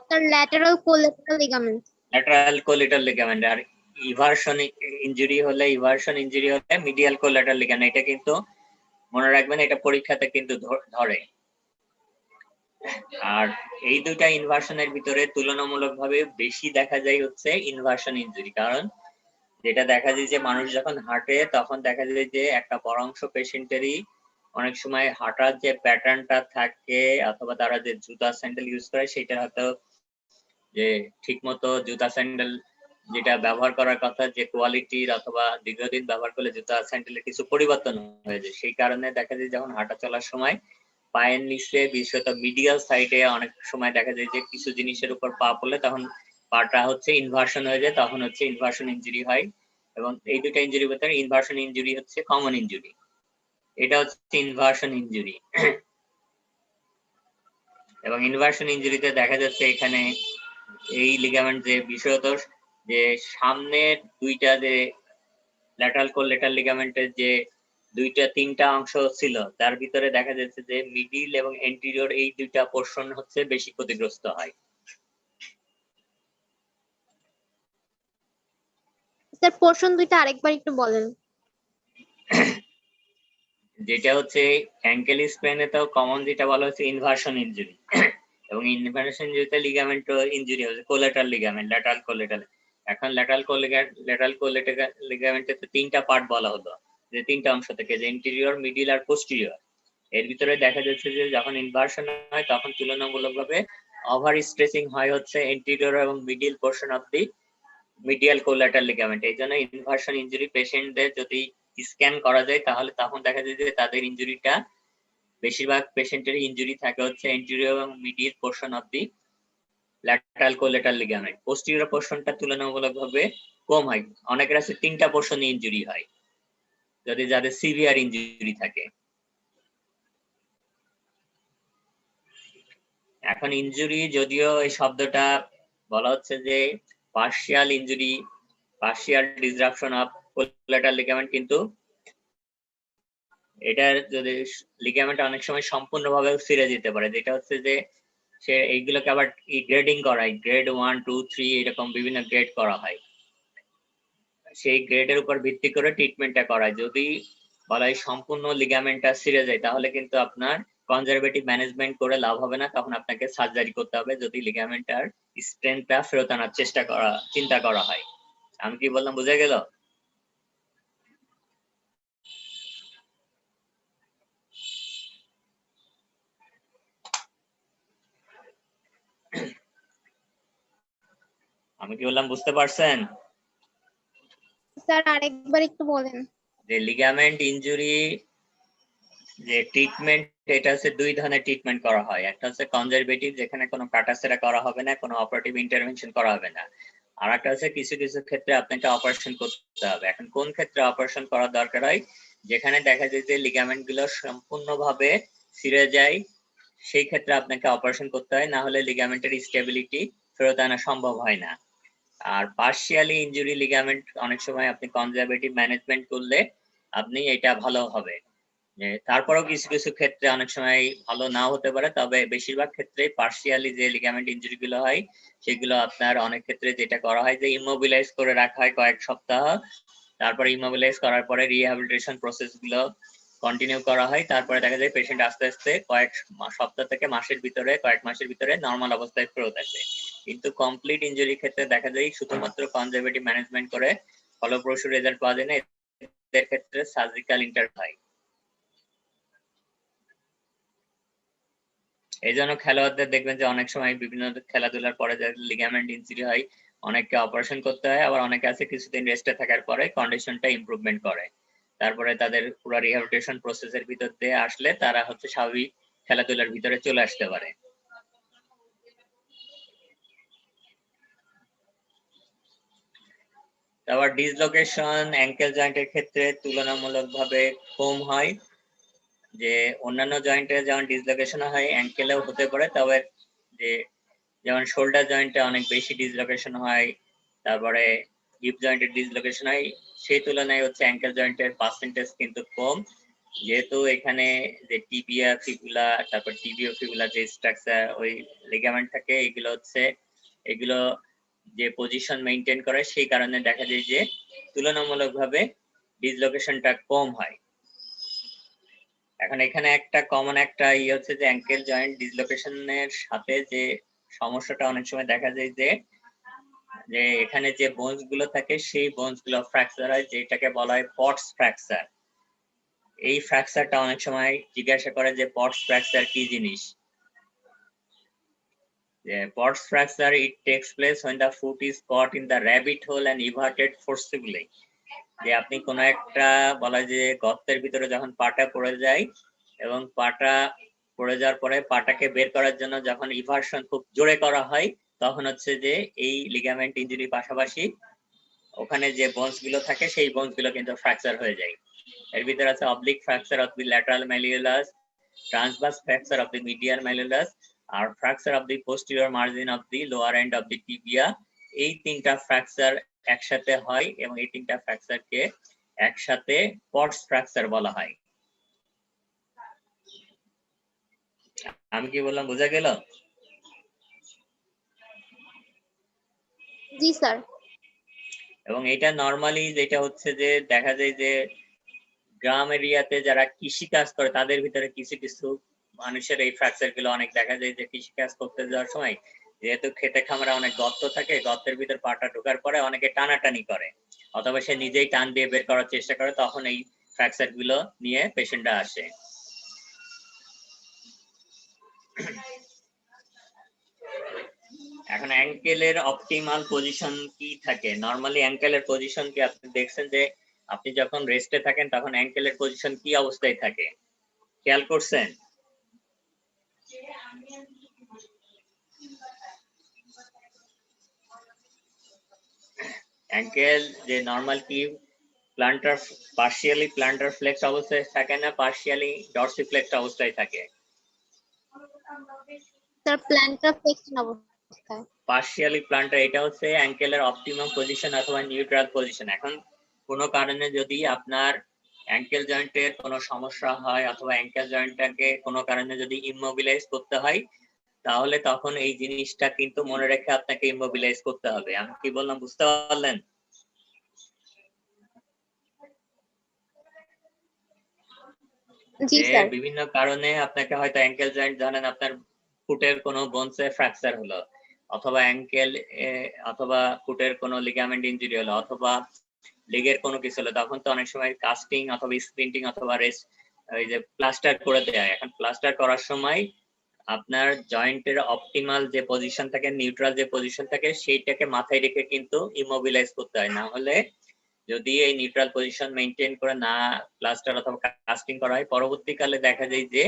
Speaker 2: Sir lateral collateral ligament.
Speaker 1: Lateral collateral ligament. আর ইভার্সন ইনজুরি হলে মিডিয়াল কোলেটারাল লিগামেন্ট। এটা কিন্তু মনে রাখবেন, এটা পরীক্ষাতে কিন্তু ধরে। আর এই দুইটা ইনভার্সনের ভিতরে তুলনামূলকভাবে বেশি দেখা যায় হচ্ছে ইনভার্সন ইনজুরি। কারণ যেটা দেখা যায় যে মানুষ যখন হাঁটে তখন দেখা যায় যে একটা বড় অংশ পেশেন্টেরই অনেক সময় হাঁটার যে প্যাটার্নটা থাকে অথবা তারা যে জুতা স্যান্ডেল ইউজ করে সেটা হয়তো যে ঠিকমতো জুতা স্যান্ডেল যেটা ব্যবহার করার কথা যে কোয়ালিটির অথবা দীর্ঘদিন ব্যবহার করলে জুতা স্যান্ডেলের কিছু পরিবর্তন হয়ে যায়। সেই কারণে দেখা যায় যখন হাঁটা চলার সময় পায়ের নিচে বিশেষত মিডিয়াল সাইডে অনেক সময় দেখা যায় যে কিছু জিনিসের উপর পা পড়লে তখন পাটা হচ্ছে ইনভার্সন হয়ে যায়, তখন হচ্ছে ইনভার্সন ইনজুরি হয়। এবং এই দুটো ইনজুরির ভিতরে ইনভার্সন ইনজুরি হচ্ছে কমন ইনজুরি। এটা হচ্ছে ইনভার্সন ইনজুরি। এবং ইনভার্সন ইনজুরিতে দেখা যাচ্ছে এখানে এই লিগামেন্ট যে বিশেষত যে সামনের দুইটা যে ল্যাটারাল কোলেটারাল লিগামেন্টের যে দুইটা তিনটা অংশ ছিল তার ভিতরে দেখা যাচ্ছে যে মিডিল এবং এন্টিরিয়র এই দুইটা পোরশন হচ্ছে বেশি ক্ষতিগ্রস্ত হয়।
Speaker 2: স্যার পোরশন দুইটা আরেকবার একটু বলেন।
Speaker 1: যেটা হচ্ছে অ্যাঙ্কেল স্প্রেনে তো কমন যেটা বলা হচ্ছে ইনভার্সন ইনজুরি, এবং ইনভার্সন ইনজুরিতে লিগামেন্ট ইনজুরি হচ্ছে কোলেটারাল লিগামেন্ট, ল্যাটারাল কোলেটারাল। এখন ল্যাটারাল কোলেটারাল লিগামেন্টে তো তিনটা পার্ট বলা হলো, যে তিনটা অংশ থেকে, যে ইন্টেরিয়র, মিডিল আর পোস্টেরিয়র। এর ভিতরে দেখা যাচ্ছে যে যখন ইনভার্সন হয় তখন তুলনামূলকভাবে ওভার স্ট্রেচিং হয় হচ্ছে এন্টিরিয়র এবং middle portion of the medial collateral ligament. এই জন্য ইনভার্সন ইনজুরি পেশেন্টদের যদি স্ক্যান করা যায় তাহলে তখন দেখা যায় যে তাদের ইনজুরিটা বেশিরভাগ পেশেন্টের ইনজুরি থাকে হচ্ছে এন্টিরিয়র এবং middle portion of the lateral collateral ligament. Posterior পোর্শনটা তুলনামূলকভাবে কম হয়, অনেকের আছে তিনটা পোর্শনে ইনজুরি হয় যদি যাদের সিভিয়ার ইনজুরি থাকে। এখন ইনজুরি যদিও এই শব্দটা বলা হচ্ছে যে partial injury, partial disruption of collateral ligament, কিন্তু এটার যদি লিগামেন্ট অনেক সময় সম্পূর্ণভাবে ছিঁড়ে যেতে পারে, যেটা হচ্ছে যে সে এইগুলোকে আবার গ্রেডিং করা হয়, গ্রেড 1, 2, 3 এরকম বিভিন্ন গ্রেড করা হয়। সেই গ্রেডের উপর ভিত্তি করে ট্রিটমেন্টটা করা হয়। যদি বলা হয় সম্পূর্ণ লিগামেন্টটা ছিঁড়ে যায় তাহলে কিন্তু আপনার কনজারভেটিভ ম্যানেজমেন্ট করে লাভ হবে না, তখন আপনাকে সার্জারি করতে হবে যদি লিগামেন্টটার স্ট্রেংথটা ফেরত আনার চিন্তা করা হয়। আমি কি বললাম বুঝে গেল? আমি কি বললাম বুঝতে পারছেন?
Speaker 2: স্যার আরেকবার একটু বলেন।
Speaker 1: যে লিগামেন্ট ইনজুরি যে ট্রিটমেন্ট, এটা হচ্ছে দুই ধরনের ট্রিটমেন্ট করা হয়। একটা হচ্ছে কনজারভেটিভ, যেখানে কোনো কাটাছেঁড়া করা হবে না, কোনো অপারেটিভ ইন্টারভেনশন করা হবে না। আর একটা হচ্ছে কিছু কিছু ক্ষেত্রে আপনাকে অপারেশন করতে হবে। এখন কোন ক্ষেত্রে অপারেশন করার দরকার হয়? যেখানে দেখা যায় যে লিগামেন্ট গুলো সম্পূর্ণভাবে ছিঁড়ে যায়, সেই ক্ষেত্রে আপনাকে অপারেশন করতে হয়, না হলে লিগামেন্টের স্টেবিলিটি ফেরত আনা সম্ভব হয় না। আর পার্শিয়ালি ইনজুরি লিগামেন্ট অনেক সময় আপনি কনজারভেটিভ ম্যানেজমেন্ট করলে আপনি এটা ভালো হবে। তারপরেও কিছু কিছু ক্ষেত্রে অনেক সময় ভালো নাও হতে পারে, তবে বেশিরভাগ ক্ষেত্রে পার্শিয়ালি যে লিগামেন্ট ইনজুরি গুলো হয় সেগুলো আপনার অনেক ক্ষেত্রে যেটা করা হয় যে ইমোবিলাইজ করে রাখা হয় কয়েক সপ্তাহ, তারপরে ইমোবিলাইজ করার পরে রিহ্যাবিলিটেশন প্রসেস গুলো কন্টিনিউ করা হয়। তারপরে দেখা যায় পেশেন্ট আস্তে আস্তে কয়েক সপ্তাহ থেকে কয়েক মাসের ভিতরে নর্মাল অবস্থায় ফেরত আসে। কিন্তু কমপ্লিট ইনজুরির ক্ষেত্রে দেখা যায় শুধুমাত্র কনজারভেটিভ ম্যানেজমেন্ট করে ফলপ্রসূ রেজাল্ট পাওয়া যায় না, এদের ক্ষেত্রে সার্জিক্যাল ইন্টারভেনশন হয়। এই জন্য খেলোয়াড়দের দেখবেন যে অনেক সময় বিভিন্ন খেলাধুলার পরে লিগামেন্ট ইনজুরি হয়, অনেককে অপারেশন করতে হয়, আবার অনেকে আছে কিছুদিন রেস্টে থাকার পরে কন্ডিশনটা ইমপ্রুভমেন্ট করে। তারপরে তাদের পুরো রিহ্যাবিলিটেশন প্রসেসের ভিতর দিয়ে আসলে তারা হচ্ছে স্বাভাবিক খেলাধুলার ভিতরে চলে আসতে পারে। তারপর ডিসলোকেশন অ্যাঙ্কেল জয়েন্টের ক্ষেত্রে তুলনামূলকভাবে কম হয়, যে অন্যান্য জয়েন্টে যেমন ডিসলোকেশন হয় অ্যাঙ্কেলেও হতে পারে, তবে যে যেমন শোল্ডার জয়েন্টে অনেক বেশি ডিসলোকেশন হয়, তারপরে হিপ জয়েন্টের ডিসলোকেশন হয়, সেই তুলনায় হচ্ছে অ্যাঙ্কেল জয়েন্টের পার্সেন্টেজ কিন্তু কম, যেহেতু এখানে যে টিবিয়া ফিবুলা তারপর টিবিও ফিবুলা যে স্ট্রাকচার ওই লিগামেন্ট থাকে এগুলো যে পজিশন মেইনটেইন করে, সেই কারণে দেখা যায় যে তুলনামূলকভাবে ডিসলোকেশনটা কম হয়। এখন এখানে একটা কমন একটা হচ্ছে যে অ্যাঙ্কেল জয়েন্ট ডিসলোকেশনের সাথে যে সমস্যাটা অনেক সময় দেখা যায় যে এখানে যে বোনস গুলো থাকে সেই বোনস গুলো ফ্র্যাকচার হয়, যেটাকে বলা হয় পটস ফ্র্যাকচার। এই ফ্র্যাকচারটা অনেক সময় জিজ্ঞাসা করে যে পটস ফ্র্যাকচার কি জিনিস। Potts fracture, it takes place when the foot is caught in the rabbit hole and everted forcibly. যে আপনি কোন একটা বলা যে গর্তের ভিতরে যখন পাটা পড়ে যায় এবং পাটা পড়ে যাওয়ার পরে পাটাকে বের করার জন্য যখন ইভার্সন খুব জোরে করা হয়, তখন হচ্ছে যে এই লিগামেন্ট ইনজুরি পাশাপাশি ওখানে যে বোনস গুলো থাকে সেই বোনস গুলো কিন্তু ফ্র্যাকচার হয়ে যায়। এর ভিতরে আছে oblique fracture of the lateral malleolus, transverse fracture of the medial malleolus আর fracture of the posterior margin of the lower end of the tibia. এই তিনটা ফ্র্যাকচার একসাথে হয় এবং এই তিনটা ফ্র্যাকচারকে একসাথে পটস ফ্র্যাকচার বলা হয়। আমি কি বললাম বোঝা গেল?
Speaker 2: জি স্যার।
Speaker 1: এবং এটা নরমালি যেটা হচ্ছে যে দেখা যায় যে গ্রাম এরিয়াতে যারা কৃষি কাজ করে তাদের ভিতরে কিছু কিছু মানুষের এই ফ্র্যাকচার গুলো অনেক দেখা যায় যে কৃষি কাজ করতে যাওয়ার সময় যেহেতু খেতে খামারে অনেক গর্ত থাকে, গর্তের ভিতর পাটা ঢোকার পরে অনেকে টানাটানি করে অথবা সে নিজেই টান দিয়ে বের করার চেষ্টা করে, তখন এই ফ্র্যাকচার গুলো নিয়ে পেশেন্টরা আসে। এখন অ্যাঙ্কেলের অপটিমাল পজিশন কি থাকে? নরমালি অ্যাঙ্কেলের পজিশন কি আপনি দেখছেন যে আপনি যখন রেস্টে থাকেন তখন অ্যাঙ্কেলের পজিশন কি অবস্থায় থাকে, খেয়াল করছেন? অ্যাঙ্কেল যে নরমাল কি প্লান্টার পার্শিয়ালি প্লান্টার ফ্লেক্স অবস্থায় থাকে না পার্শিয়ালি ডরসিফ্লেক্স অবস্থায় থাকে?
Speaker 2: স্যার প্ল্যান্টার ফ্লেক্সন অবস্থায়।
Speaker 1: পার্শিয়ালি প্লান্টার এটা হচ্ছে অ্যাঙ্কেলের অপটিমাম পজিশন অথবা নিউট্রাল পজিশন। এখন কোনো কারণে যদি আপনার অ্যাঙ্কেল জয়েন্টের কোনো সমস্যা হয় অথবা অ্যাঙ্কেল জয়েন্টটাকে কোনো কারণে যদি ইমমোবিলাইজ করতে হয়, তাহলে তখন এই জিনিসটা কিন্তু মনে রেখে আপনাকে ইমমোবিলাইজ করতে হবে। আমি কি বললাম বুঝতে পারলেন?
Speaker 2: জি স্যার।
Speaker 1: বিভিন্ন কারণে আপনাকে হয়তো অ্যাঙ্কেল জয়েন্ট জানেন আপনার ফুটের কোনো বোনসে ফ্র্যাকচার হলো অথবা অ্যাঙ্কেল অথবা ফুটের কোনো লিগামেন্ট ইনজুরি হলো অথবা লেগের কোনো কিছু হলো, তখন তো অনেক সময় কাস্টিং অথবা স্প্লিন্টিং অথবা রেস্ট ওই যে প্লাস্টার করে দেয়। এখন প্লাস্টার করার সময় আপনার জয়েন্টের অপটিমাল যে পজিশন থাকে, নিউট্রাল যে পজিশন থাকে, সেইটাকে মাথায় রেখে কিন্তু ইমোবিলাইজ করতে হয়। না হলে যদি এই নিউট্রাল পজিশন মেইনটেইন করে না প্লাস্টার অথবা কাস্টিং করা হয়, পরবর্তীকালে দেখা যায় যে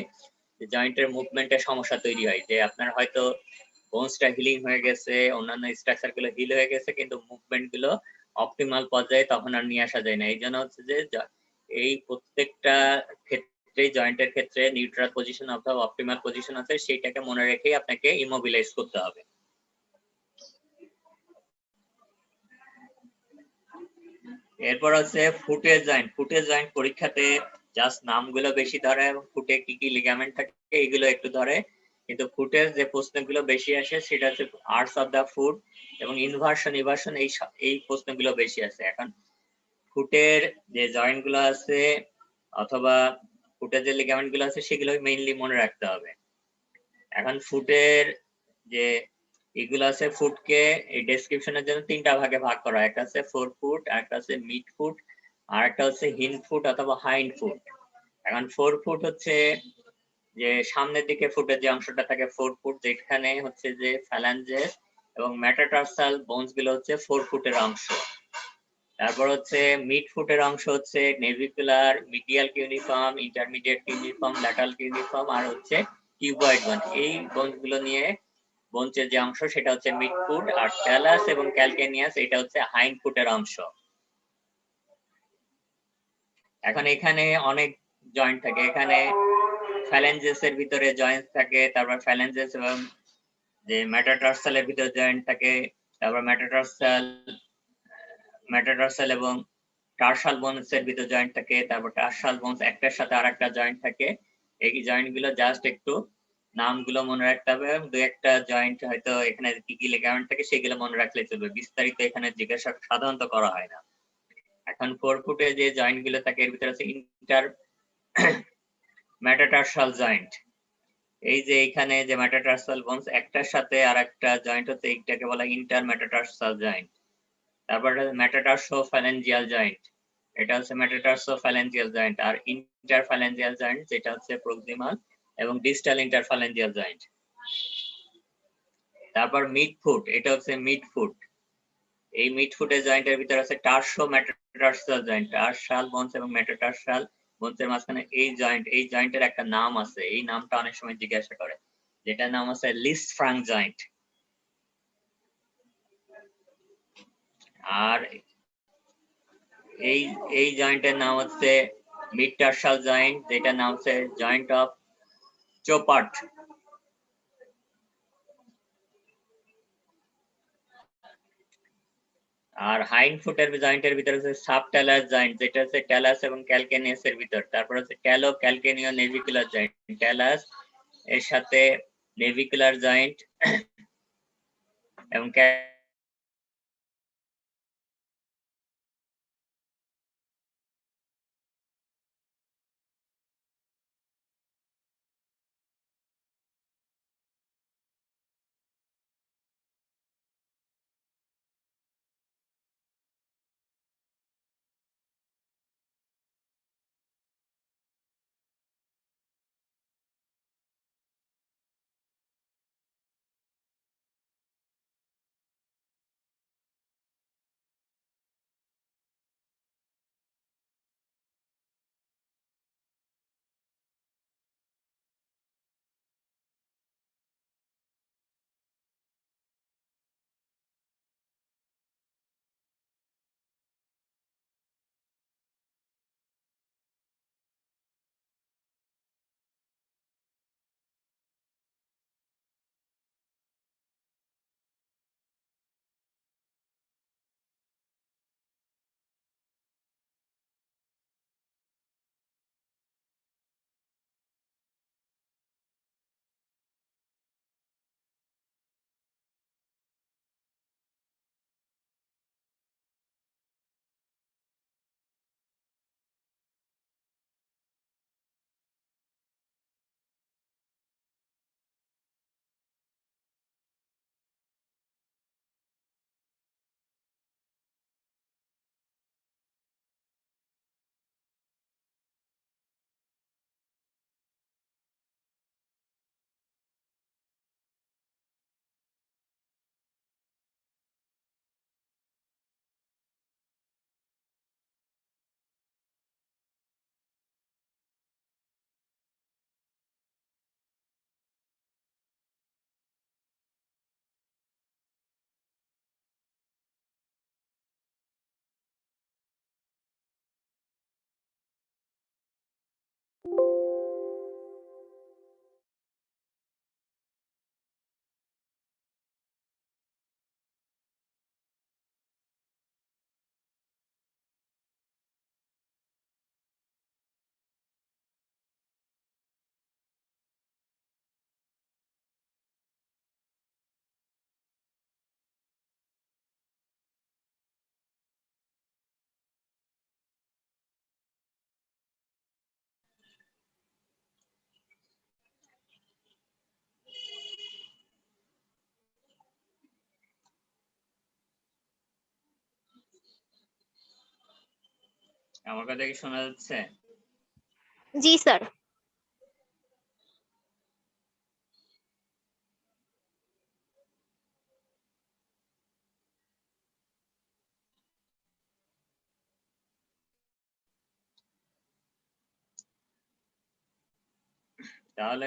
Speaker 1: জয়েন্টের মুভমেন্টের সমস্যা তৈরি হয়, যে আপনার হয়তো বোনসটা হিলিং হয়ে গেছে, অন্যান্য স্ট্রাকচার গুলো হিল হয়ে গেছে, কিন্তু মুভমেন্ট গুলো অপটিমাল পর্যায়ে তখন আর নিয়ে আসা যায় না। এই জন্য হচ্ছে যে এই প্রত্যেকটা ক্ষেত্রে জয়েন্টের ক্ষেত্রে নিউট্রাল পজিশন অথবা অপটিমাল পজিশন আছে, সেইটাকে মনে রেখেই আপনাকে ইমোবিলাইজ করতে হবে। এরপর হচ্ছে ফুটের জয়েন্ট। ফুটের জয়েন্ট পরীক্ষাতে জাস্ট নামগুলো বেশি ধরে এবং ফুটে কি কি লিগামেন্ট থাকে এগুলো একটু ধরে, কিন্তু ফুটের যে প্রশ্নগুলো বেশি আসে সেটা হচ্ছে আর্টস অফ দা ফুট এবং ইনভার্সন ইভার্সন, এই প্রশ্নগুলো বেশি আসে। এখন ফুটের যে জয়েন্ট গুলো আছে অথবা ফুটের যে লিগামেন্ট গুলো আছে সেগুলো মেইনলি মনে রাখতে হবে। এখন ফুটের যে এগুলো আছে, ফুটকে এই ডেসক্রিপশনের জন্য তিনটা ভাগে ভাগ করা হয়। একটা আছে ফোর ফুট, একটা আছে মিড ফুট, আর একটা হচ্ছে হিন্ড ফুট অথবা হাইন্ড ফুট। এখন ফোর ফুট হচ্ছে যে সামনের দিকে ফুটের যে অংশটা থাকে ফোর ফুট, যেখানে হচ্ছে যে ফ্যালাঞ্জেস এবং মেটাটার্সাল বোনস গুলো হচ্ছে ফোর ফুটের অংশ। তারপর হচ্ছে মিড ফুটের অংশ হচ্ছে navicular, medial cuneiform, intermediate cuneiform, lateral cuneiform আর হচ্ছে কিউবয়েড বোন। এই বোনগুলো নিয়ে বোনচের যে অংশ সেটা হচ্ছে মিড ফুট, আর ট্যালাস এবং ক্যালকেনিয়াস এটা হচ্ছে হাইন্ড ফুটের অংশ। এখন এখানে অনেক জয়েন্ট থাকে, এখানে ফ্যালেঞ্জেস এর ভিতরে জয়েন্ট থাকে, তারপর ফ্যালেঞ্জেস এবং যে মেটাটার্সালের ভিতরে জয়েন্ট থাকে, তারপর মেটাটার্সাল এবং টার্সাল বোনস এর ভিতরে জয়েন্ট থাকে, তারপর টার্সাল বোনস একটার সাথে আরেকটা জয়েন্ট থাকে। এই জয়েন্ট গুলো জাস্ট একটু নামগুলো মনে রাখতে হবে, দু একটা জয়েন্ট হয়তো এখানে কি কি লিগামেন্ট থাকে সেগুলো মনে রাখলে চলবে, বিস্তারিত এখানে জিজ্ঞাসা সাধারণত করা হয় না। এখন 4 ফুটে যে জয়েন্ট গুলো থাকে এর ভিতরে আছে ইন্টার মেটাটার্সাল জয়েন্ট। এই যে এখানে যে মেটাটার্সাল বোনস একটার সাথে আরেকটা জয়েন্ট হচ্ছে এইটাকে বলা ইন্টার মেটাটার্সাল জয়েন্ট। তারপর মেটাটার্সোফ্যালেঞ্জিয়াল জয়েন্ট, এটা হচ্ছে মেটাটার্সোফ্যালেঞ্জিয়াল জয়েন্ট। আর ইন্টারফ্যালেঞ্জিয়াল জয়েন্ট যেটা হচ্ছে প্রক্সিমাল এবং ডিস্টাল ইন্টারফ্যালেঞ্জিয়াল জয়েন্ট। তারপর মিড ফুট, এটা হচ্ছে মিড ফুট। এই মিড ফুটের জয়েন্টের ভিতরে আছে টার্সো মেটাটার্সাল জয়েন্ট, টার্সাল বোনস এবং মেটাটার্সাল বোনসের মাঝখানে এই জয়েন্টের একটা নাম আছে, এই নামটা অনেক সময় জিজ্ঞাসা করে, যেটার নাম আছে লিস্টফ্রাঙ্ক জয়েন্ট। আর এই জয়েন্টের নাম হচ্ছে মিড টার্সাল জয়েন্ট, যেটার নাম হচ্ছে জয়েন্ট অফ চোপার্ট। আর হাইন্ড ফুটের জয়েন্টের ভিতরে হচ্ছে সাবট্যালাস জয়েন্ট, যেটা হচ্ছে ট্যালাস এবং ক্যালকেনিয়াস এর ভিতর। তারপর হচ্ছে ট্যালো ক্যালকেনিও নেভিকুলার জয়েন্ট, ট্যালাস এর সাথে নেভিকুলার জয়েন্ট এবং আমার কথা কি শোনা যাচ্ছে?
Speaker 2: জি স্যার।
Speaker 1: তাহলে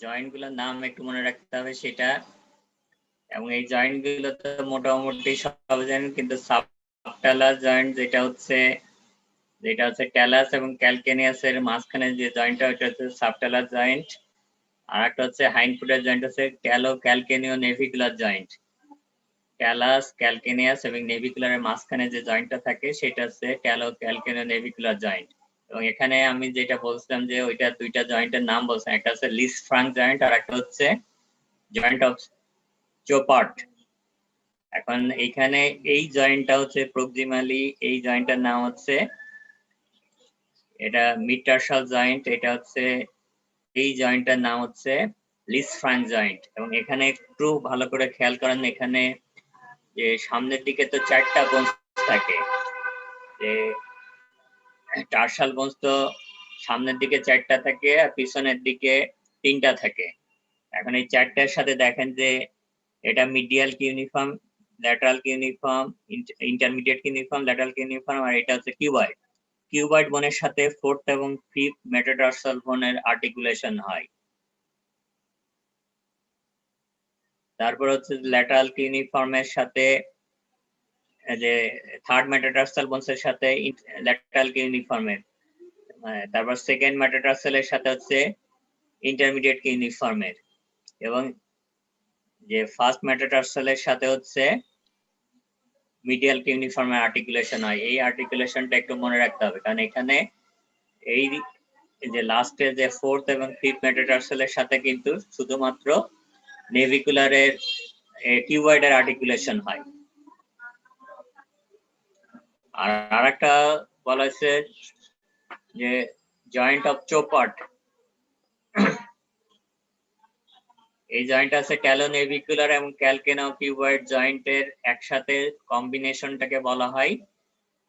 Speaker 1: জয়েন্ট গুলোর নাম একটু মনে রাখতে হবে সেটা, এবং এই জয়েন্ট গুলো তো মোটামুটি সব জানেন, কিন্তু সাবটালাস জয়েন্ট যেটা হচ্ছে ট্যালাস এবং ক্যালকেনিয়াস এর মাঝখানে যে জয়েন্টটা, ওটা হচ্ছে সাবটালাস জয়েন্ট। আর একটা হচ্ছে হাইন্ড ফুটের জয়েন্ট হচ্ছে ক্যালকেনিও নেভিকুলার জয়েন্ট। ট্যালাস, ক্যালকেনিয়াস এবং নেভিকুলারের মাঝখানে যে জয়েন্টটা থাকে সেটা হচ্ছে ক্যালকেনিও নেভিকুলার জয়েন্ট। এবং এখানে আমি যেটা বলছিলাম যে ওইটা দুইটা জয়েন্টের নাম বলছেন, একটা হচ্ছে লিস ফ্রাঙ্ক জয়েন্ট আর একটা হচ্ছে জয়েন্ট অফ চোপার্ট। এখন এইখানে এই জয়েন্টটা হচ্ছে প্রক্সিমালি, এই জয়েন্টের নাম হচ্ছে, এটা মিডটার্সাল জয়েন্ট, এটা হচ্ছে, এই জয়েন্টটার নাম হচ্ছে লিস ফ্রাঙ্ক জয়েন্ট। এবং এখানে একটু ভালো করে খেয়াল করেন, এখানে যে সামনের দিকে তো চারটা বোনস থাকে, যে টার্সাল বোনস তো সামনের দিকে চারটা থাকে আর পিছনের দিকে তিনটা থাকে। এখন এই চারটার সাথে দেখেন যে এটা medial cuneiform, lateral cuneiform, intermediate cuneiform, lateral cuneiform, আর এটা হচ্ছে কিউবয়েড। কিউবয়েড বোনের সাথে ফোর্থ এবং ফিফথ মেটাটার্সাল বোনের আর্টিকুলেশন হয়। তারপর হচ্ছে ল্যাটারাল কিউনিফর্মের সাথে যে থার্ড মেটাটার্সাল বোনসের সাথে ল্যাটারাল কিউনিফর্মের, তারপর সেকেন্ড মেটাটার্সালের সাথে হচ্ছে ইন্টারমিডিয়েট কিউনিফর্মের, এবং যে ফার্স্ট মেটাটার্সালের সাথে হচ্ছে মিডিয়াল কিউনিফর্মের আর্টিকুলেশন হয়। এই আর্টিকুলেশনটা একটু মনে রাখতে হবে, কারণ এখানে এই যে লাস্টে যে ফোর্থ এবং ফিফথ মেটাটার্সালের সাথে কিন্তু শুধুমাত্র নেভিকুলারের কিউবয়েডের আর্টিকুলেশন হয়। আর আরেকটা বলা হয়েছে যে জয়েন্ট অফ চোপার্ট, এই জয়েন্ট আছে ক্যালোনেভিকুলার এবং ক্যালকেনো কিউবয়েড জয়েন্টের একসাথে কম্বিনেশনটাকে বলা হয়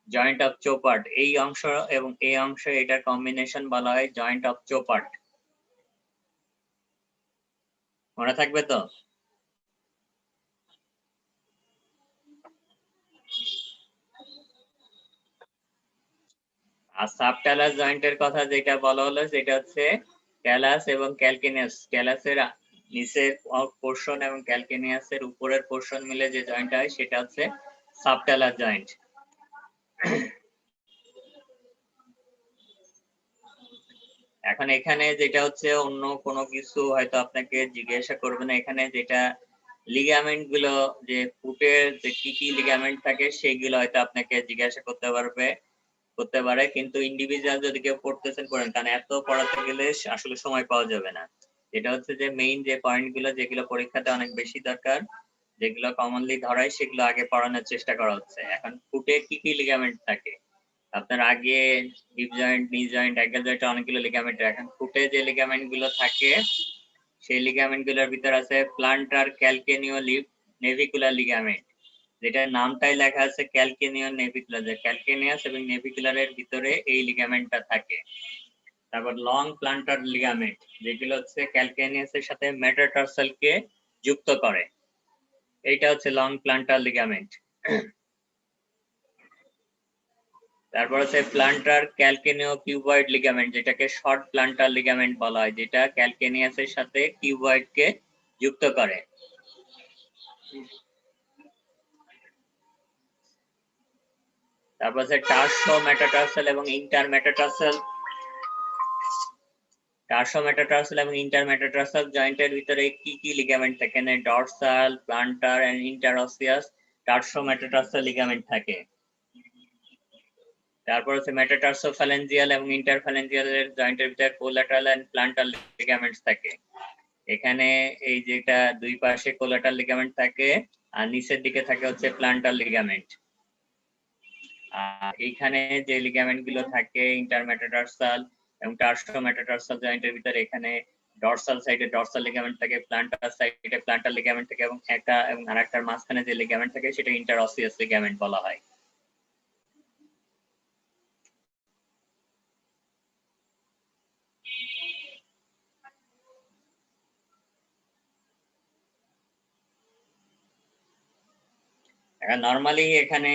Speaker 1: জয়েন্ট অফ চোপার্ট। এই অংশ এবং এই অংশ, এটার কম্বিনেশন বলা হয় জয়েন্ট অফ চোপার্ট। মনে থাকবে তো? আর সাবটালাস জয়েন্টের কথা যেটা বলা হলো সেটা হচ্ছে ট্যালাস এবং ক্যালকেনিয়াস। ট্যালাসের নিচের পোর্শন এবং ক্যালকেনিয়াসের উপরের পোর্শন মিলে যে জয়েন্ট হয় সেটা হচ্ছে সাবটালাস জয়েন্ট। এখন এখানে যেটা হচ্ছে অন্য কোনো কিছু হয়তো আপনাকে জিজ্ঞাসা করবে না, এখানে যেটা লিগামেন্ট গুলো, যে ফুটের যে কি কি লিগামেন্ট থাকে সেগুলো হয়তো আপনাকে জিজ্ঞাসা করতে পারে, কিন্তু ইন্ডিভিজুয়াল যদি কেউ পড়তেছেন পড়েন, কারণ এত পড়াতে গেলে আসলে সময় পাওয়া যাবে না। এটা হচ্ছে যে মেইন যে পয়েন্ট গুলো যেগুলো পরীক্ষাতে অনেক বেশি দরকার, যেগুলো কমনলি ধরায় সেগুলো আগে পড়ানোর চেষ্টা করা হচ্ছে। এখন ফুটে কি কি লিগামেন্ট থাকে, আপনার আগে hip joint, knee joint, ankle joint, অনেকগুলো লিগামেন্ট। এখন ফুটে যে লিগামেন্ট গুলো থাকে সেই লিগামেন্ট গুলোর ভিতর আছে প্লান্টার ক্যালকেনিও নেভিকুলার লিগামেন্ট, যেটার নামটাই লেখা আছে ক্যালকেনিও নেভিকুলার, যে ক্যালকেনিয়াস এবং নেভিকুলারের ভিতরে এই লিগামেন্টটা থাকে। তারপর লং প্লান্টার লিগামেন্ট, যেগুলো হচ্ছে ক্যালকেনিয়াসের সাথে মেটাটার্সালকে যুক্ত করে, এইটা হচ্ছে লং প্লান্টার লিগামেন্ট। তারপর হচ্ছে প্লান্টার ক্যালকেনিও কিউবয়েড লিগামেন্ট, যেটাকে শর্ট প্লান্টার লিগামেন্ট বলা হয়, যেটা ক্যালকেনিয়াসের সাথে কিউবয়েডকে যুক্ত করে। তারপর হচ্ছে টার্সো মেটাটার্সাল এবং ইন্টার মেটাটার্সাল। টার্সো মেটাটার্সাল এবং ইন্টার মেটাটার্সাল জয়েন্টের ভিতরে কি কি লিগামেন্ট থাকে? Dorsal, plantar and interosseous tarsometatarsal ligament থাকে। তারপর হচ্ছে মেটাটার্সোফ্যালেঞ্জিয়াল এবং ইন্টারফ্যালেঞ্জিয়াল এর জয়েন্টের ভিতরে কোলাটারাল এন্ড প্লান্টার লিগামেন্টস থাকে। এখানে এই যেটা দুই পাশে কোলাটারাল লিগামেন্ট থাকে আর নিচের দিকে থাকে হচ্ছে প্লান্টার লিগামেন্ট। আর এইখানে যে লিগামেন্ট গুলো থাকে ইন্টারমেটাটার্সাল এবং টার্সোমেটাটার্সাল জয়েন্টের ভিতরে, এখানে ডরসাল সাইডে ডরসাল লিগামেন্ট থাকে, প্লান্টার সাইডে প্লান্টার লিগামেন্ট থাকে, এবং একটা এবং আরেকটার মাঝখানে যে লিগামেন্ট থাকে সেটা ইন্টারঅসিয়াস লিগামেন্ট বলা হয়। এখন নরমালি এখানে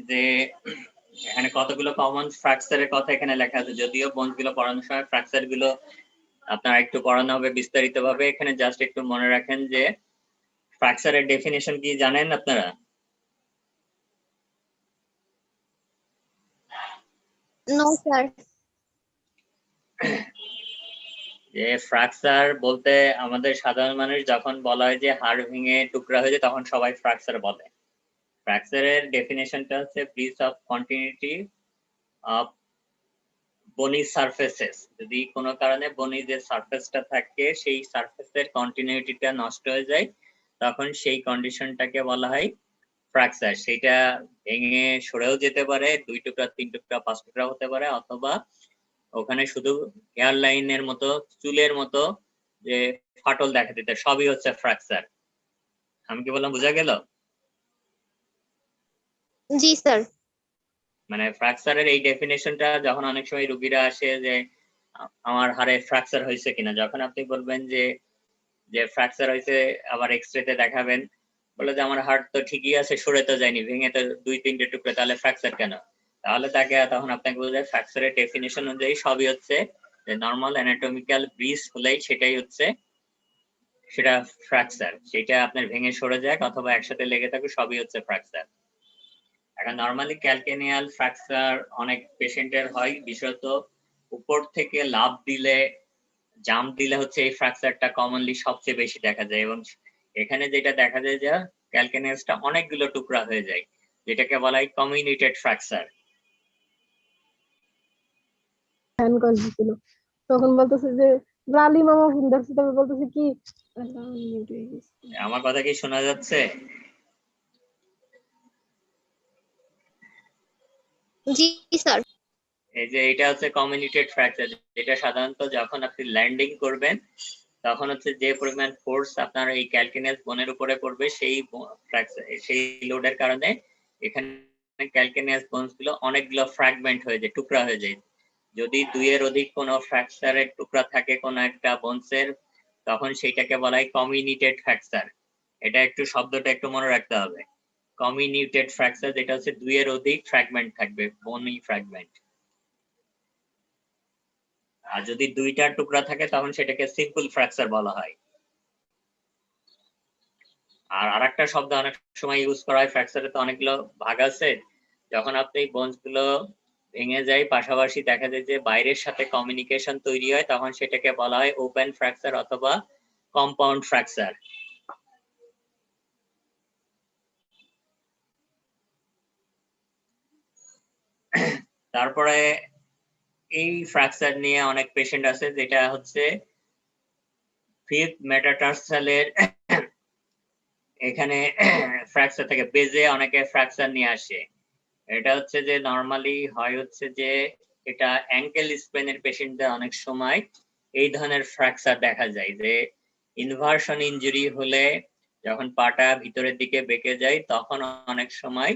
Speaker 1: যে এখানে কতগুলো কমন ফ্র্যাকচারের কথা এখানে লেখা আছে, যদিও বোনস গুলো পড়ানোর সময় ফ্র্যাকচার গুলো আপনারা একটু পড়ানো হবে বিস্তারিত ভাবে। এখানে জাস্ট একটু মনে রাখেন যে ফ্র্যাকচারের ডেফিনেশন কি জানেন আপনারা?
Speaker 2: No sir.
Speaker 1: যে ফ্র্যাকচার বলতে আমাদের সাধারণ মানুষ যখন বলা হয় যে হাড় ভেঙে টুকরা হয়ে যায় তখন সবাই ফ্র্যাকচার বলে। ফ্র্যাকচারের ডেফিনেশনটা হচ্ছে ব্রিচ অফ কন্টিনিউটি অফ বনি সারফেসেস। যদি কোনো কারণে বনি যে সারফেসটা থাকে সেই সারফেসের কন্টিনিউটিটা নষ্ট হয়ে যায় তখন সেই কন্ডিশনটাকে বলা হয় ফ্র্যাকচার। সেটা ভেঙে সরেও যেতে পারে, 2 টুকরা 3 টুকরা 5 টুকরা হতে পারে, অথবা ওখানে শুধু হেয়ার লাইনের মতো চুলের মতো যে ফাটল দেখা দিতে, সবই হচ্ছে ফ্র্যাকচার। আমি কি বললাম বোঝা গেল?
Speaker 2: জি স্যার।
Speaker 1: মানে ফ্র্যাকচারের এই ডেফিনেশনটা যখন অনেক সময় রোগীরা আসে যে আমার হাড়ে ফ্র্যাকচার হয়েছে কিনা, যখন আপনি বলবেন যে যে ফ্র্যাকচার হয়েছে আবার এক্সরেতে দেখাবেন, বলে যে আমার হাড় তো ঠিকই আছে, সরে তো যায়নি, ভেঙে তো 2-3টে টুকরো, তাহলে ফ্র্যাকচার কেন? তাহলে তাকে তখন আপনাকে বোঝায় ফ্র্যাকচারের ডেফিনেশন অনুযায়ী সবই হচ্ছে যে নর্মাল অ্যানাটমিক্যাল ব্রিজ হলেই সেটাই হচ্ছে সেটা ফ্র্যাকচার। সেটা আপনার ভেঙে সরে যাক অথবা একসাথে লেগে থাকে, সবই হচ্ছে ফ্র্যাকচার। এখন নর্মালি ক্যালকেনিয়াল ফ্র্যাকচার অনেক পেশেন্টের হয়, বিশেষত উপর থেকে লাফ দিলে, জাম্প দিলে হচ্ছে এই ফ্র্যাকচারটা কমনলি সবচেয়ে বেশি দেখা যায়। এবং এখানে যেটা দেখা যায় যে ক্যালকেনিয়াসটা অনেকগুলো টুকরা হয়ে যায়, যেটাকে বলা হয় কমিউনিটেড ফ্র্যাকচার।
Speaker 3: ফ্যান কল ছিল, তখন বলতেছে যে লালি মামা ফোন ধরছে, তবে বলতেছে কি
Speaker 1: আমার কথা কি শোনা যাচ্ছে?
Speaker 2: জি স্যার।
Speaker 1: এই যে এটা হচ্ছে কমিউনিটেড ফ্র্যাকচার, যেটা সাধারণত যখন আপনি ল্যান্ডিং করবেন তখন হচ্ছে যে পরিমাণ ফোর্স আপনার এই ক্যালকেনিয়াস বোনের উপরে পড়বে, সেই সেই লোডের কারণে এখানে ক্যালকেনিয়াস বোনস গুলো অনেকগুলো ফ্র্যাগমেন্ট হয়ে যায়, টুকরা হয়ে যায়। যদি 2 এর অধিক কোনো ফ্র্যাকচারের টুকরা থাকে কোনো একটা বোনসের, তখন সেইটাকে বলা হয় কমিউনিটেড ফ্র্যাকচার। এটা একটু শব্দটা একটু মনে রাখতে হবে। কমিউনিটেড ফ্র্যাকচার যেটা হচ্ছে 2 এর অধিক ফ্র্যাগমেন্ট থাকবে, বোনি ফ্র্যাগমেন্ট। আর যদি 2টার টুকরা থাকে তখন সেটাকে সিম্পল ফ্র্যাকচার বলা হয়। আর আরেকটা শব্দ অনেক সময় ইউজ করা হয়, ফ্র্যাকচারে তো অনেকগুলো ভাগ আছে, যখন আপনি বোনস গুলো ভেঙে যায় পাশাপাশি দেখা যায় যে বাইরের সাথে কমিউনিকেশন তৈরি হয়, তখন সেটাকে বলা হয় ওপেন ফ্র্যাকচার অথবা কম্পাউন্ড ফ্র্যাকচার। তারপরে এই ফ্র্যাকচার নিয়ে অনেক পেশেন্ট আছে, যেটা হচ্ছে ফিফথ মেটাটার্সালের এখানে ফ্র্যাকচার থেকে বেজে অনেকে ফ্র্যাকচার নিয়ে আসে। এটা হচ্ছে যে নরমালি হয় হচ্ছে যে এটা অ্যাঙ্কেল স্প্রেনের পেশেন্টদের অনেক সময় এই ধরনের ফ্র্যাকচার দেখা যায়, যে ইনভার্সন ইনজুরি হলে যখন পাটা ভিতরের দিকে বেঁকে যায় তখন অনেক সময়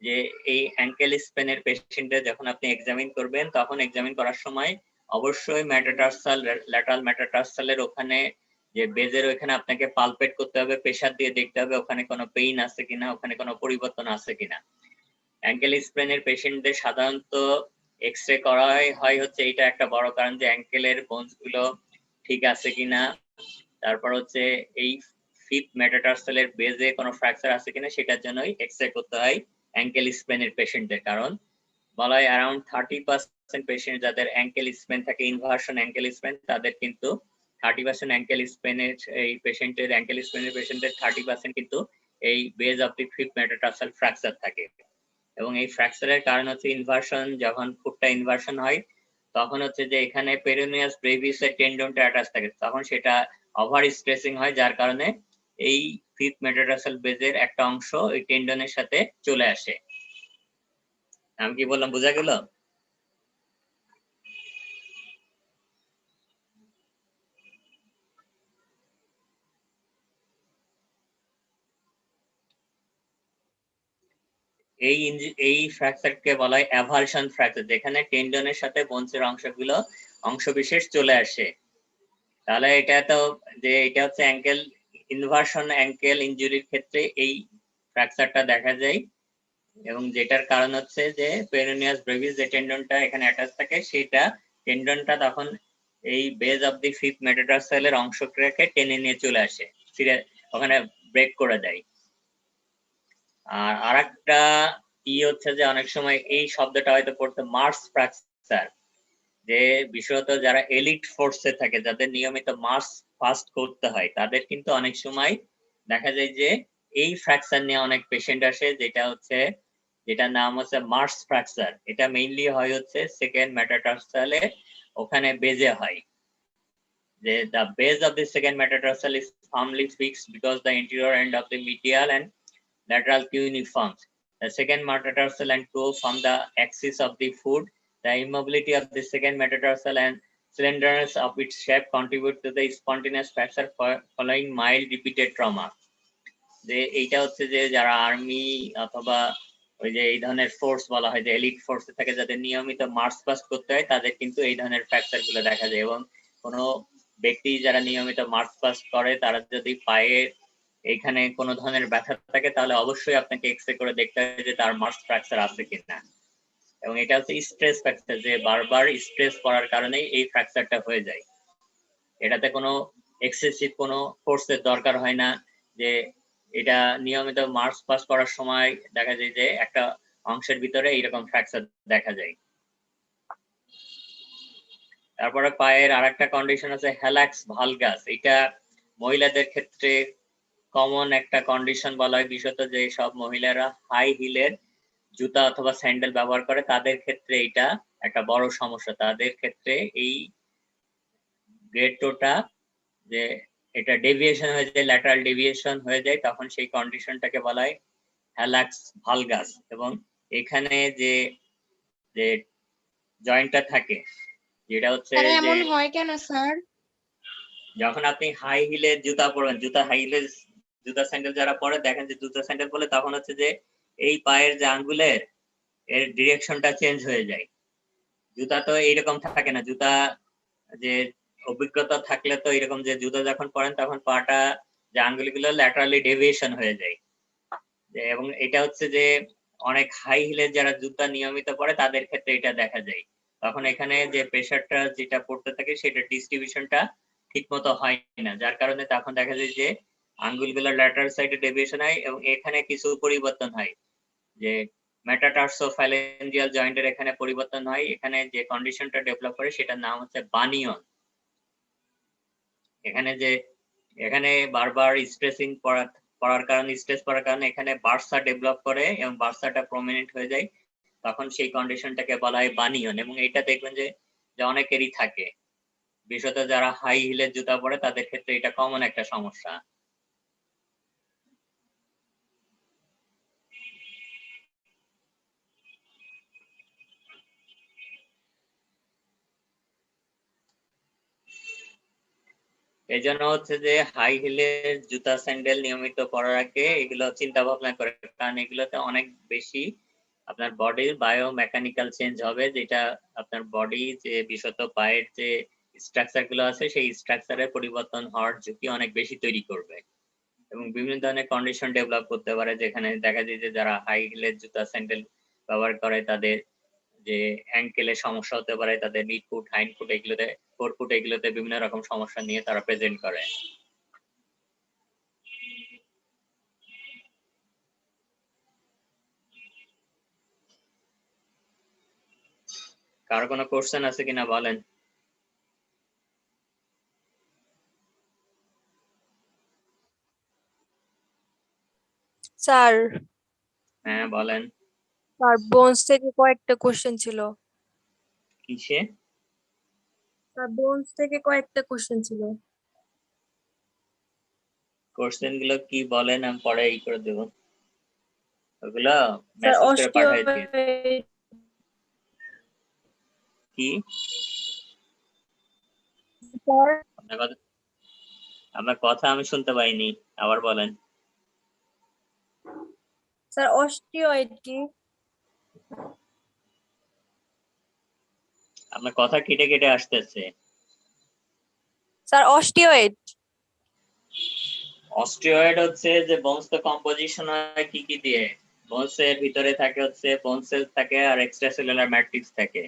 Speaker 1: যে এই অ্যাঙ্কেল স্প্রেনের পেশেন্টদের যখন আপনি এক্সামিন করবেন তখন এক্সামিন করার সময় অবশ্যই মেটাটার্সাল, ল্যাটারাল মেটাটার্সালের ওখানে যে বেজের ওখানে আপনাকে পালপেট করতে হবে, প্রেসার দিয়ে দেখতে হবে ওখানে কোনো পেইন আছে কিনা, ওখানে কোনো পরিবর্তন আছে কিনা। অ্যাঙ্কেল স্প্রেনের পেশেন্টদের সাধারণত এক্সরে করা হয় হচ্ছে এইটা একটা বড় কারণ, যে অ্যাঙ্কেলের বোনস গুলো ঠিক আছে কিনা, তারপর হচ্ছে এই ফিফথ মেটাটার্সালের বেজে কোনো ফ্র্যাকচার আছে কিনা সেটার জন্যই এক্সরে করতে হয় অ্যাঙ্কেল স্প্রেনের পেশেন্টদের। কারণ বলা হয় অ্যারাউন্ড 30% পেশেন্ট যাদের অ্যাঙ্কেল স্প্রেন থাকে, ইনভার্সন অ্যাঙ্কেল স্প্রেন, তাদের কিন্তু 30% অ্যাঙ্কেল স্প্রেনের এই পেশেন্টের অ্যাঙ্কেল স্প্রেনের পেশেন্টের 30% কিন্তু এই base of the fifth metatarsal fracture থাকে। এবং এই ফ্র্যাকচারের কারণ হচ্ছে ইনভার্সন, যখন ফুটটা ইনভার্সন হয় তখন হচ্ছে যে এখানে পেরিনিয়াস ব্রেভিস এর টেন্ডনটা অ্যাটাচ থাকে, তখন সেটা ওভার স্ট্রেসিং হয়, যার কারণে এই ফিফথ মেটাটার্সাল বেজের একটা অংশ এই টেন্ডনের সাথে চলে আসে। আমি কি বললাম বোঝা গেল? এই ফ্র্যাকচারকে বলা হয় অ্যাভালশন ফ্র্যাকচার, যেখানে টেন্ডনের সাথে বোনসের অংশগুলো অংশবিশেষ চলে আসে। তাহলে এটা তো যে এটা হচ্ছে অ্যাঙ্কেল ইনভার্সন অ্যাঙ্কেল ইনজুরির ক্ষেত্রে এই ফ্র্যাকচারটা দেখা যায়, এবং যেটার কারণ হচ্ছে যে পেরিনিয়াস ব্রেভিস যে টেন্ডনটা এখানে অ্যাটাচ থাকে, সেটা টেন্ডনটা তখন এই বেজ অফ দি ফিফথ মেটাটার্সালের অংশটাকে টেনে নিয়ে চলে আসে, ওখানে ব্রেক করে দেয়। আর আরেকটা হচ্ছে যে অনেক সময় এই শব্দটা হয়তো পড়তে মার্স ফ্র্যাকচার, যে বিশেষত যারা এলিট ফোর্সে থাকে, যাদের নিয়মিত মার্স ফাস্ট করতে হয়, তাদের কিন্তু অনেক সময় দেখা যায় যে এই ফ্র্যাকচার নিয়ে অনেক পেশেন্ট আসে, যেটার নাম হচ্ছে মার্স ফ্র্যাকচার। এটা মেইনলি হয় হচ্ছে সেকেন্ড মেটাটার্সালে, ওখানে বেজে হয়। The base of the second metatarsal is firmly fixed because the interior end of the medial and lateral cuneiforms. The second metatarsal and toe form the axis of the foot. The immobility of the second metatarsal and slenderness of its shape contribute to the spontaneous fracture following mild repeated trauma. যে এইটা হচ্ছে যে যারা army অথবা ওই যে এই ধরনের ফোর্স বলা হয়, যে এলিট ফোর্সে থাকে, যাদের নিয়মিত মার্চ পাস্ট করতে হয়, তাদের কিন্তু এই ধরনের ফ্র্যাকচার গুলো দেখা যায়। এবং কোনো ব্যক্তি যারা নিয়মিত মার্চ পাস্ট করে, তারা যদি পায়ে এইখানে কোনো ধরনের ব্যথা থাকে, তাহলে অবশ্যই আপনাকে এক্সরে করে দেখতে হবে যে তার মার্চ ফ্র্যাকচার আছে কিনা। এবং এটা হচ্ছে স্ট্রেস ফ্র্যাকচার, যে বারবার স্ট্রেস পড়ার কারণেই এই ফ্র্যাকচারটা হয়ে যায়। এটাতে কোনো এক্সেসিভ কোনো ফোর্সের দরকার হয় না, যে এটা নিয়মিত মার্চ পাস করার সময় দেখা যায় যে একটা অংশের ভিতরে এইরকম ফ্র্যাকচার দেখা যায়। তারপরে পায়ের আরেকটা কন্ডিশন আছে হ্যালাক্স ভালগাস। এটা মহিলাদের ক্ষেত্রে কমন একটা কন্ডিশন বলা হয়, বিশেষত যে সব মহিলারা হাই হিলের জুতা অথবা স্যান্ডেল ব্যবহার করে, তাদের ক্ষেত্রে এটা একটা বড় সমস্যা। তাদের ক্ষেত্রে এই গ্রেড টোটা যে এটা ডেভিয়েশন হয়ে যায়, ল্যাটারাল ডেভিয়েশন হয়ে যায়, তখন সেই কন্ডিশনটাকে বলা হয় হ্যালাক্স ভালগাস। এবং এখানে যে যে জয়েন্টটা থাকে, যেটা হচ্ছে যে
Speaker 4: এমন হয় কেন স্যার?
Speaker 1: যখন আপনি হাই হিলের জুতা পরেন, হাই হিলের জুতা স্যান্ডেল যারা পরে, দেখেন যে জুতা স্যান্ডেল পরে, তখন হচ্ছে যে এই পায়ের যে আঙ্গুলের এর ডিরেকশনটা চেঞ্জ হয়ে যায়। জুতা তো এইরকম থাকে না। জুতা যে অভিজ্ঞতা থাকলে তো এরকম, যে জুতা যখন পরেন তখন পাটা যে আঙ্গুলগুলো ল্যাটারালি ডেভিয়েশন হয়ে যায়। এবং এটা হচ্ছে যে অনেক হাই হিলের যারা জুতা নিয়মিত পরে, তাদের ক্ষেত্রে এটা দেখা যায়। তখন এখানে যে প্রেসারটা যেটা পড়তে থাকে, সেটা ডিস্ট্রিবিউশনটা ঠিক মতো হয় না, যার কারণে তখন দেখা যায় যে আঙ্গুলগুলো ল্যাটারাল সাইডে ডেভিয়েশন হয়। এবং এখানে কিছু পরিবর্তন হয়, যে মেটাটার্সোফ্যালেঞ্জিয়াল জয়েন্টের এখানে পরিবর্তন হয়। এখানে যে কন্ডিশনটা ডেভেলপ করে, সেটার নাম হচ্ছে বানিয়ন। এখানে বারবার স্ট্রেসিং পড়ার কারণে, স্ট্রেস পড়ার কারণে এখানে বার্সা ডেভেলপ করে এবং বার্সাটা প্রমিনেন্ট হয়ে যায়, তখন সেই কন্ডিশনটাকে বলা হয় বানিয়ন। এবং এটা দেখবেন যে অনেকেরই থাকে, বিশেষত যারা হাই হিলের জুতা পরে, তাদের ক্ষেত্রে এটা কমন একটা সমস্যা। এই জন্য হচ্ছে যে হাই হিলের জুতা স্যান্ডেল নিয়মিত পরার আগে এগুলো চিন্তা ভাবনা করে, কারণ এগুলোতে অনেক বেশি আপনার বডির বায়োমেকানিক্যাল চেঞ্জ হবে, যেটা আপনার বডি যে বিশেষত পায়ের যে স্ট্রাকচার গুলো আছে, সেই স্ট্রাকচারের পরিবর্তন হওয়ার ঝুঁকি অনেক বেশি তৈরি করবে। এবং বিভিন্ন ধরনের কন্ডিশন ডেভেলপ করতে পারে, যেখানে দেখা যায় যে যারা হাই হিলের জুতা স্যান্ডেল ব্যবহার করে, তাদের যে অ্যাঙ্কেলের সমস্যা হতে পারে, তাদের মিড ফুট, হাইন্ড ফুট, এগুলোতে ফোর ফুট, এগুলোতে বিভিন্ন রকম সমস্যা নিয়ে তারা প্রেজেন্ট করে। কারো কোনো কোশ্চেন আছে কিনা বলেন?
Speaker 4: স্যার,
Speaker 1: হ্যাঁ বলেন।
Speaker 4: স্যার বোনস থেকে কয়েকটা কোশ্চেন ছিল।
Speaker 1: কিসে?
Speaker 4: স্যার বোনস থেকে কয়েকটা কোশ্চেন ছিল।
Speaker 1: কোশ্চেন গুলো কি বলেন, আমি পরে ই করে দেব, ওগুলো
Speaker 4: স্যার
Speaker 1: মেসেজ করে পাঠিয়ে দিন। কি
Speaker 4: স্যার
Speaker 1: আপনার কথা আমি শুনতে পাইনি, আবার বলেন।
Speaker 4: স্যার অস্টিওয়েড কি?
Speaker 1: আপনার কথা কেটে কেটে আসতেছে।
Speaker 4: Sir osteoid.
Speaker 1: অস্টিওয়েড হচ্ছে যে বোনস তো কম্পোজিশন হয় কি কি দিয়ে? বোনস এর ভিতরে থাকে হচ্ছে বোন সেল থাকে আর এক্সট্রাসেলুলার ম্যাট্রিক্স থাকে।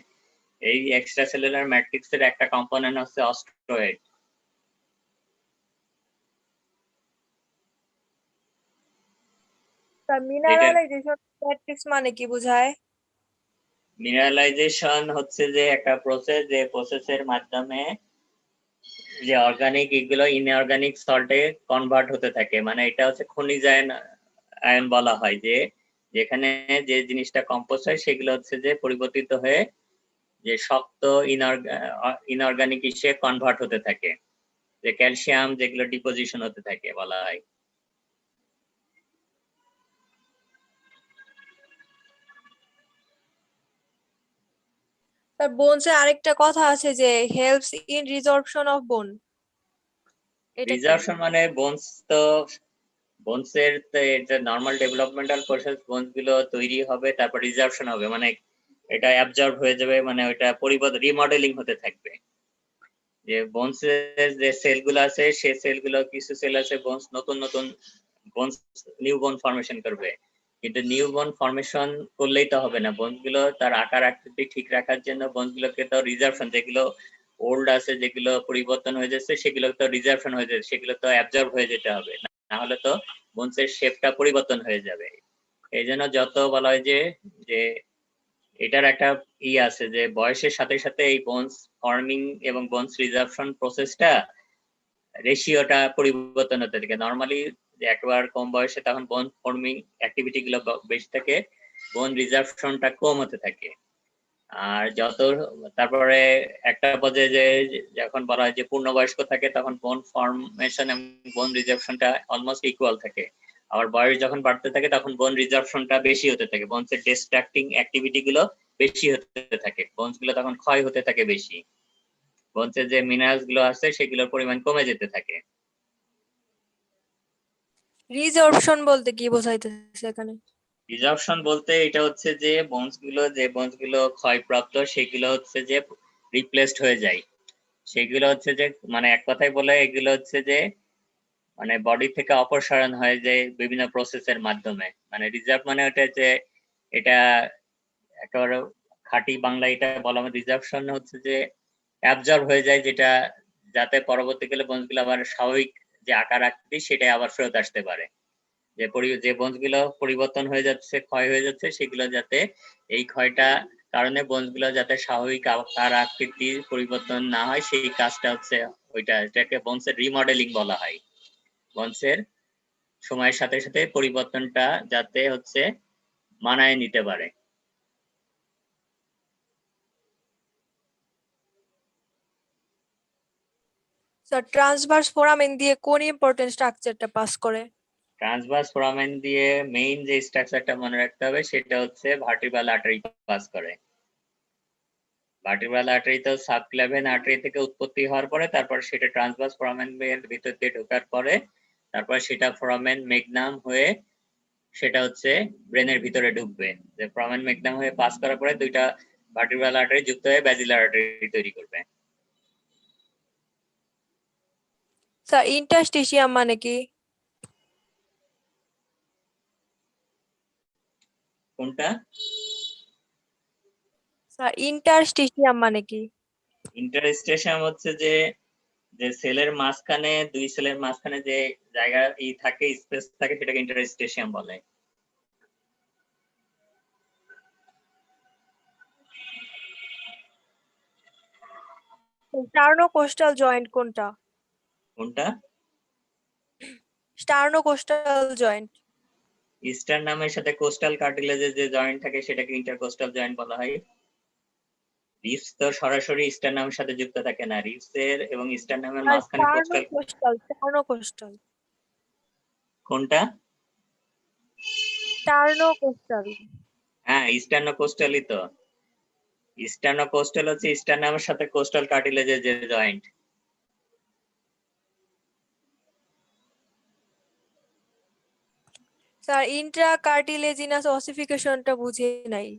Speaker 1: এই এক্সট্রাসেলুলার ম্যাট্রিক্সের একটা কম্পোনেন্ট হচ্ছে অস্টিয়েট।
Speaker 4: তা মিনারেলাইজেশন ম্যাট্রিক্স মানে কি বোঝায়?
Speaker 1: মিনারেলাইজেশন হচ্ছে যে একটা প্রসেস, যে প্রসেসের মাধ্যমে যে অর্গানিক এগুলো ইনঅর্গানিক সল্টে কনভার্ট হতে থাকে, মানে এটা হচ্ছে খনিজ আয়ন বলা হয়, যে যেখানে যে জিনিসটা কম্পোস্ট হয় সেগুলো হচ্ছে যে পরিবর্তিত হয়ে যে শক্ত ইনঅর্গানিক হিসেবে কনভার্ট হতে থাকে, যে ক্যালসিয়াম যেগুলো ডিপোজিশন হতে থাকে বলা হয়।
Speaker 4: তার বোনসে আরেকটা কথা আছে যে হেল্পস ইন রিজর্পশন অফ বোন, এটা কি?
Speaker 1: রিজার্ভশন মানে বোনস তো বোনসের যে নর্মাল ডেভেলপমেন্টাল প্রসেস, বোনস গুলো তৈরি হবে তারপর রিজার্ভশন হবে, মানে এটা অ্যাবজর্ব হয়ে যাবে, মানে ওটা রিমডেলিং হতে থাকবে। যে বোনসের যে সেলগুলো আছে সেই সেলগুলো, কিছু সেল আছে বোনস নতুন নতুন বোনস নিউ বোন ফর্মেশন করবে, কিন্তু নিউ বোন ফর্মেশন করলেই তো হবে না, বোনস গুলো তার আকার আকৃতি ঠিক রাখার জন্য বোনস গুলোকে তো রিজার্ভশন, যেগুলো ওল্ড আছে যেগুলো পরিবর্তন হয়ে যাচ্ছে সেগুলো তো রিজার্ভশন হয়ে যাচ্ছে, সেগুলো তো অ্যাবজর্ব হয়ে যেতে হবে, না হলে তো বোনসের শেপটা পরিবর্তন হয়ে যাবে। এই জন্য যত বলা হয় যে যে এটার একটা আছে যে বয়সের সাথে সাথে এই বোনস ফর্মিং এবং বোনস রিজার্ভশন প্রসেসটা রেশিওটা পরিবর্তন হতে থাকে। নর্মালি যে একবার কম বয়সে তখন বোন ফর্মিং অ্যাক্টিভিটি গুলো বেশি থাকে, বোন রিজার্ভশনটা কম হতে থাকে। আর যত তারপরে একটা পর্যায়ে যে যখন বলা হয় যে পূর্ণবয়স্ক থাকে তখন বোন ফর্মেশন এবং বোন রিজার্ভশনটা অলমোস্ট ইকুয়াল থাকে। আবার বয়স যখন বাড়তে থাকে তখন বোন রিজার্ভশনটা বেশি হতে থাকে, বোনসের ডিস্ট্রাক্টিং অ্যাক্টিভিটি গুলো বেশি হতে থাকে, বোনস গুলো তখন ক্ষয় হতে থাকে বেশি, বোনসের যে মিনারেলস গুলো আছে সেগুলোর পরিমাণ কমে যেতে থাকে।
Speaker 4: রিজর্পশন বলতে কি বোঝাইতেছে এখানে?
Speaker 1: রিজার্ভশন বলতে এটা হচ্ছে যে বোনস গুলো ক্ষয়প্রাপ্ত সেগুলো হচ্ছে যে রিপ্লেসড হয়ে যায়, সেগুলো হচ্ছে যে মানে এক কথায় বলে এগুলো হচ্ছে যে মানে বডি থেকে অপসারণ হয় যে বিভিন্ন প্রসেসের মাধ্যমে। মানে রিজার্ভ মানে ওটা যে এটা একেবারে খাঁটি বাংলা এটা বলা, রিজার্ভশন হচ্ছে যে অ্যাবজর্ব হয়ে যায়, যেটা যাতে পরবর্তীকালে বোনস গুলো আবার স্বাভাবিক যে আকার আকৃতি সেটাই আবার ফেরত আসতে পারে। যে বোনস গুলো পরিবর্তন হয়ে যাচ্ছে, ক্ষয় হয়ে যাচ্ছে, সেগুলো যাতে এই ক্ষয়টা কারণে বোনস গুলো যাতে স্বাভাবিক আকার আকৃতির পরিবর্তন না হয় সেই কাজটা হচ্ছে ওইটা, এটাকে বোনসের রিমডেলিং বলা হয়। বোনসের সময়ের সাথে সাথে পরিবর্তনটা যাতে হচ্ছে মানায় নিতে পারে।
Speaker 4: স্যার ট্রান্সভার্স ফোরামেন দিয়ে কোন ইম্পর্টেন্ট স্ট্রাকচারটা পাস করে?
Speaker 1: ট্রান্সভার্স ফোরামেন দিয়ে মেইন যে স্ট্রাকচারটা মনে রাখতে হবে সেটা হচ্ছে ভার্টিব্রাল আর্টারি পাস করে। ভার্টিব্রাল আর্টারি তো সাবক্লাভিয়ান আর্টারি থেকে উৎপত্তি হওয়ার পরে তারপর সেটা ট্রান্সভার্স ফোরামেনের ভিতর দিয়ে ঢোকার পরে তারপর সেটা ফোরামেন ম্যাগনাম হয়ে সেটা হচ্ছে ব্রেনের ভিতরে ঢুকবে, যে ফোরামেন ম্যাগনাম হয়ে পাস করার পরে দুইটা ভার্টিব্রাল আর্টারি যুক্ত হয়ে ব্যাজিলার আর্টারি তৈরি করবে।
Speaker 4: স্যার ইন্টারস্টিশিয়াম মানে কি?
Speaker 1: কোনটা?
Speaker 4: স্যার ইন্টারস্টিশিয়াম মানে কি?
Speaker 1: ইন্টারস্টেশন হচ্ছে যে যে সেলের মাঝখানে দুই সেলের মাঝখানে যে জায়গা থাকে, স্পেস থাকে, সেটাকে ইন্টারস্টেশিয়াম বলে।
Speaker 4: স্টার্নোকোস্টাল জয়েন্ট কোনটা?
Speaker 1: কোনটা?
Speaker 4: স্টার্নোকোস্টাল জয়েন্ট।
Speaker 1: স্টারনামের সাথে কোস্টাল কার্টিলেজের যে জয়েন্ট থাকে সেটাকে ইন্টারকোস্টাল জয়েন্ট বলা হয়। রিবস তো সরাসরি স্টারনামের সাথে যুক্ত থাকে না, রিবসের এবং স্টারনামের মাঝখানে কোস্টাল।
Speaker 4: স্টার্নোকোস্টাল।
Speaker 1: কোনটা?
Speaker 4: স্টার্নোকোস্টাল।
Speaker 1: হ্যাঁ, স্টার্নোকোস্টালই তো। স্টার্নোকোস্টাল হচ্ছে স্টারনামের সাথে কোস্টাল কার্টিলেজের যে জয়েন্ট।
Speaker 4: স্যার ইন্ট্রাকার্টিলেজিনাস অসিফিকেশনটা বুঝি নাই।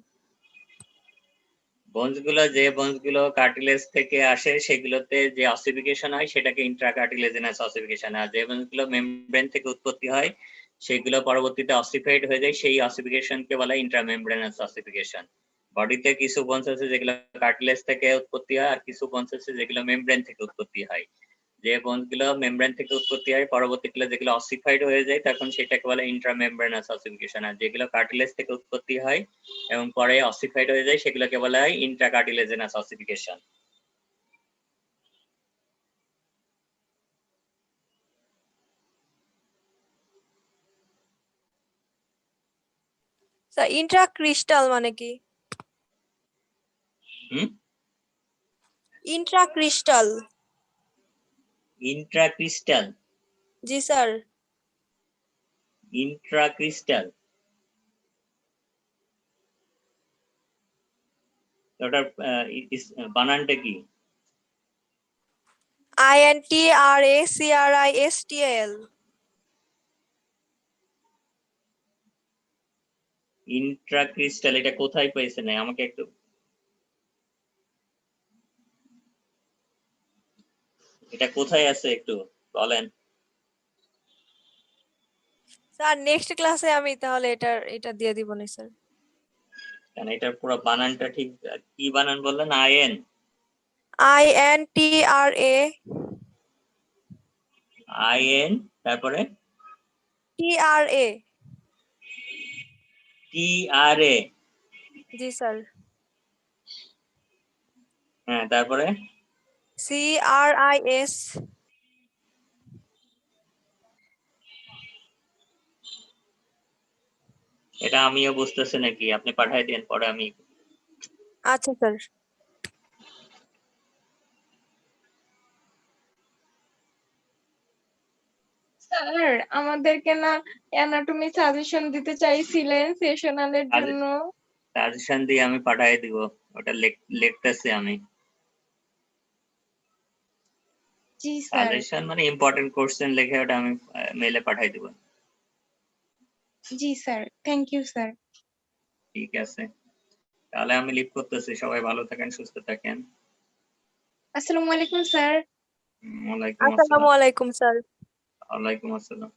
Speaker 1: যে বোনস গুলো কার্টিলেজ থেকে আসে সেগুলোতে যে অসিফিকেশন হয় সেটাকে ইন্ট্রাকার্টিলেজিনাস অসিফিকেশন, আর যে বোনস গুলো মেমব্রেন থেকে উৎপত্তি হয় সেগুলো পরবর্তীতে অসিফাইড হয়ে যায়, সেই অসিফিকেশনকে বলা হয় ইন্ট্রামেমব্রেনাস অসিফিকেশন। বডিতে কিছু বোনস আছে যেগুলো কার্টিলেজ থেকে উৎপত্তি হয় আর কিছু বোনস আছে যেগুলো মেমব্রেন থেকে উৎপত্তি হয়। যে বোনস গুলো মেমব্রেন থেকে উৎপত্তি হয় পরবর্তীকালে যেগুলো অসিফাইড হয়ে যায় তখন সেটাকে বলে ইন্ট্রামেমব্রেনাস অসিফিকেশন, আর যেগুলো কার্টিলেজ থেকে উৎপত্তি হয় এবং পরে অসিফাইড হয়ে যায় সেগুলোকে বলা হয় ইন্ট্রাকার্টিলেজেনাস অসিফিকেশন।
Speaker 4: স্যার ইন্ট্রাক্রিস্টাল মানে কি?
Speaker 1: হুম,
Speaker 4: ইন্ট্রাক্রিস্টাল।
Speaker 1: ইন্ট্রাক্রিস্টাল,
Speaker 4: জি স্যার।
Speaker 1: ইন্ট্রাক্রিস্টাল ওটার বানানটা কি?
Speaker 4: INTRACRISTAL।
Speaker 1: ইন্ট্রাক্রিস্টাল এটা কোথায় পেয়েছেন আমাকে একটু এটা কোথায় আছে একটু বলেন।
Speaker 4: স্যার নেক্সট ক্লাসে আমি তাহলে এটা দিয়ে দিব না স্যার।
Speaker 1: কারণ এটার পুরো বানানটা ঠিক কি বানান বললেন?
Speaker 4: INTRA
Speaker 1: আইএন তারপরে
Speaker 4: TRA।
Speaker 1: TRA।
Speaker 4: জি স্যার।
Speaker 1: হ্যাঁ তারপরে
Speaker 4: CRIS।
Speaker 1: এটা আমিও বুঝতেছি নাকি, আপনি পাঠাই দেন পরে আমি।
Speaker 4: আচ্ছা স্যার।
Speaker 3: স্যার আমাদেরকে না অ্যানাটমি সাজেশন দিতে চাইছিলেন সেশনালের
Speaker 1: আজ-
Speaker 3: জন্য।
Speaker 1: সাজেশন দিয়ে আমি পাঠাই দিব, ওটা লিখতেছি আমি।
Speaker 3: জি স্যার।
Speaker 1: সাজেশন মানে ইম্পর্টেন্ট কোশ্চেন লিখে ওটা আমি মেইলে পাঠাই দিব।
Speaker 3: জি স্যার, থ্যাংক ইউ স্যার।
Speaker 1: ঠিক আছে, তাহলে আমি লিভ করতেছি। সবাই ভালো থাকেন, সুস্থ থাকেন।
Speaker 3: আসসালামু আলাইকুম স্যার।
Speaker 1: ওয়ালাইকুম
Speaker 4: আসসালামু
Speaker 1: আসসালাম।
Speaker 4: আলাইকুম স্যার।
Speaker 1: ওয়ালাইকুম আসসালাম।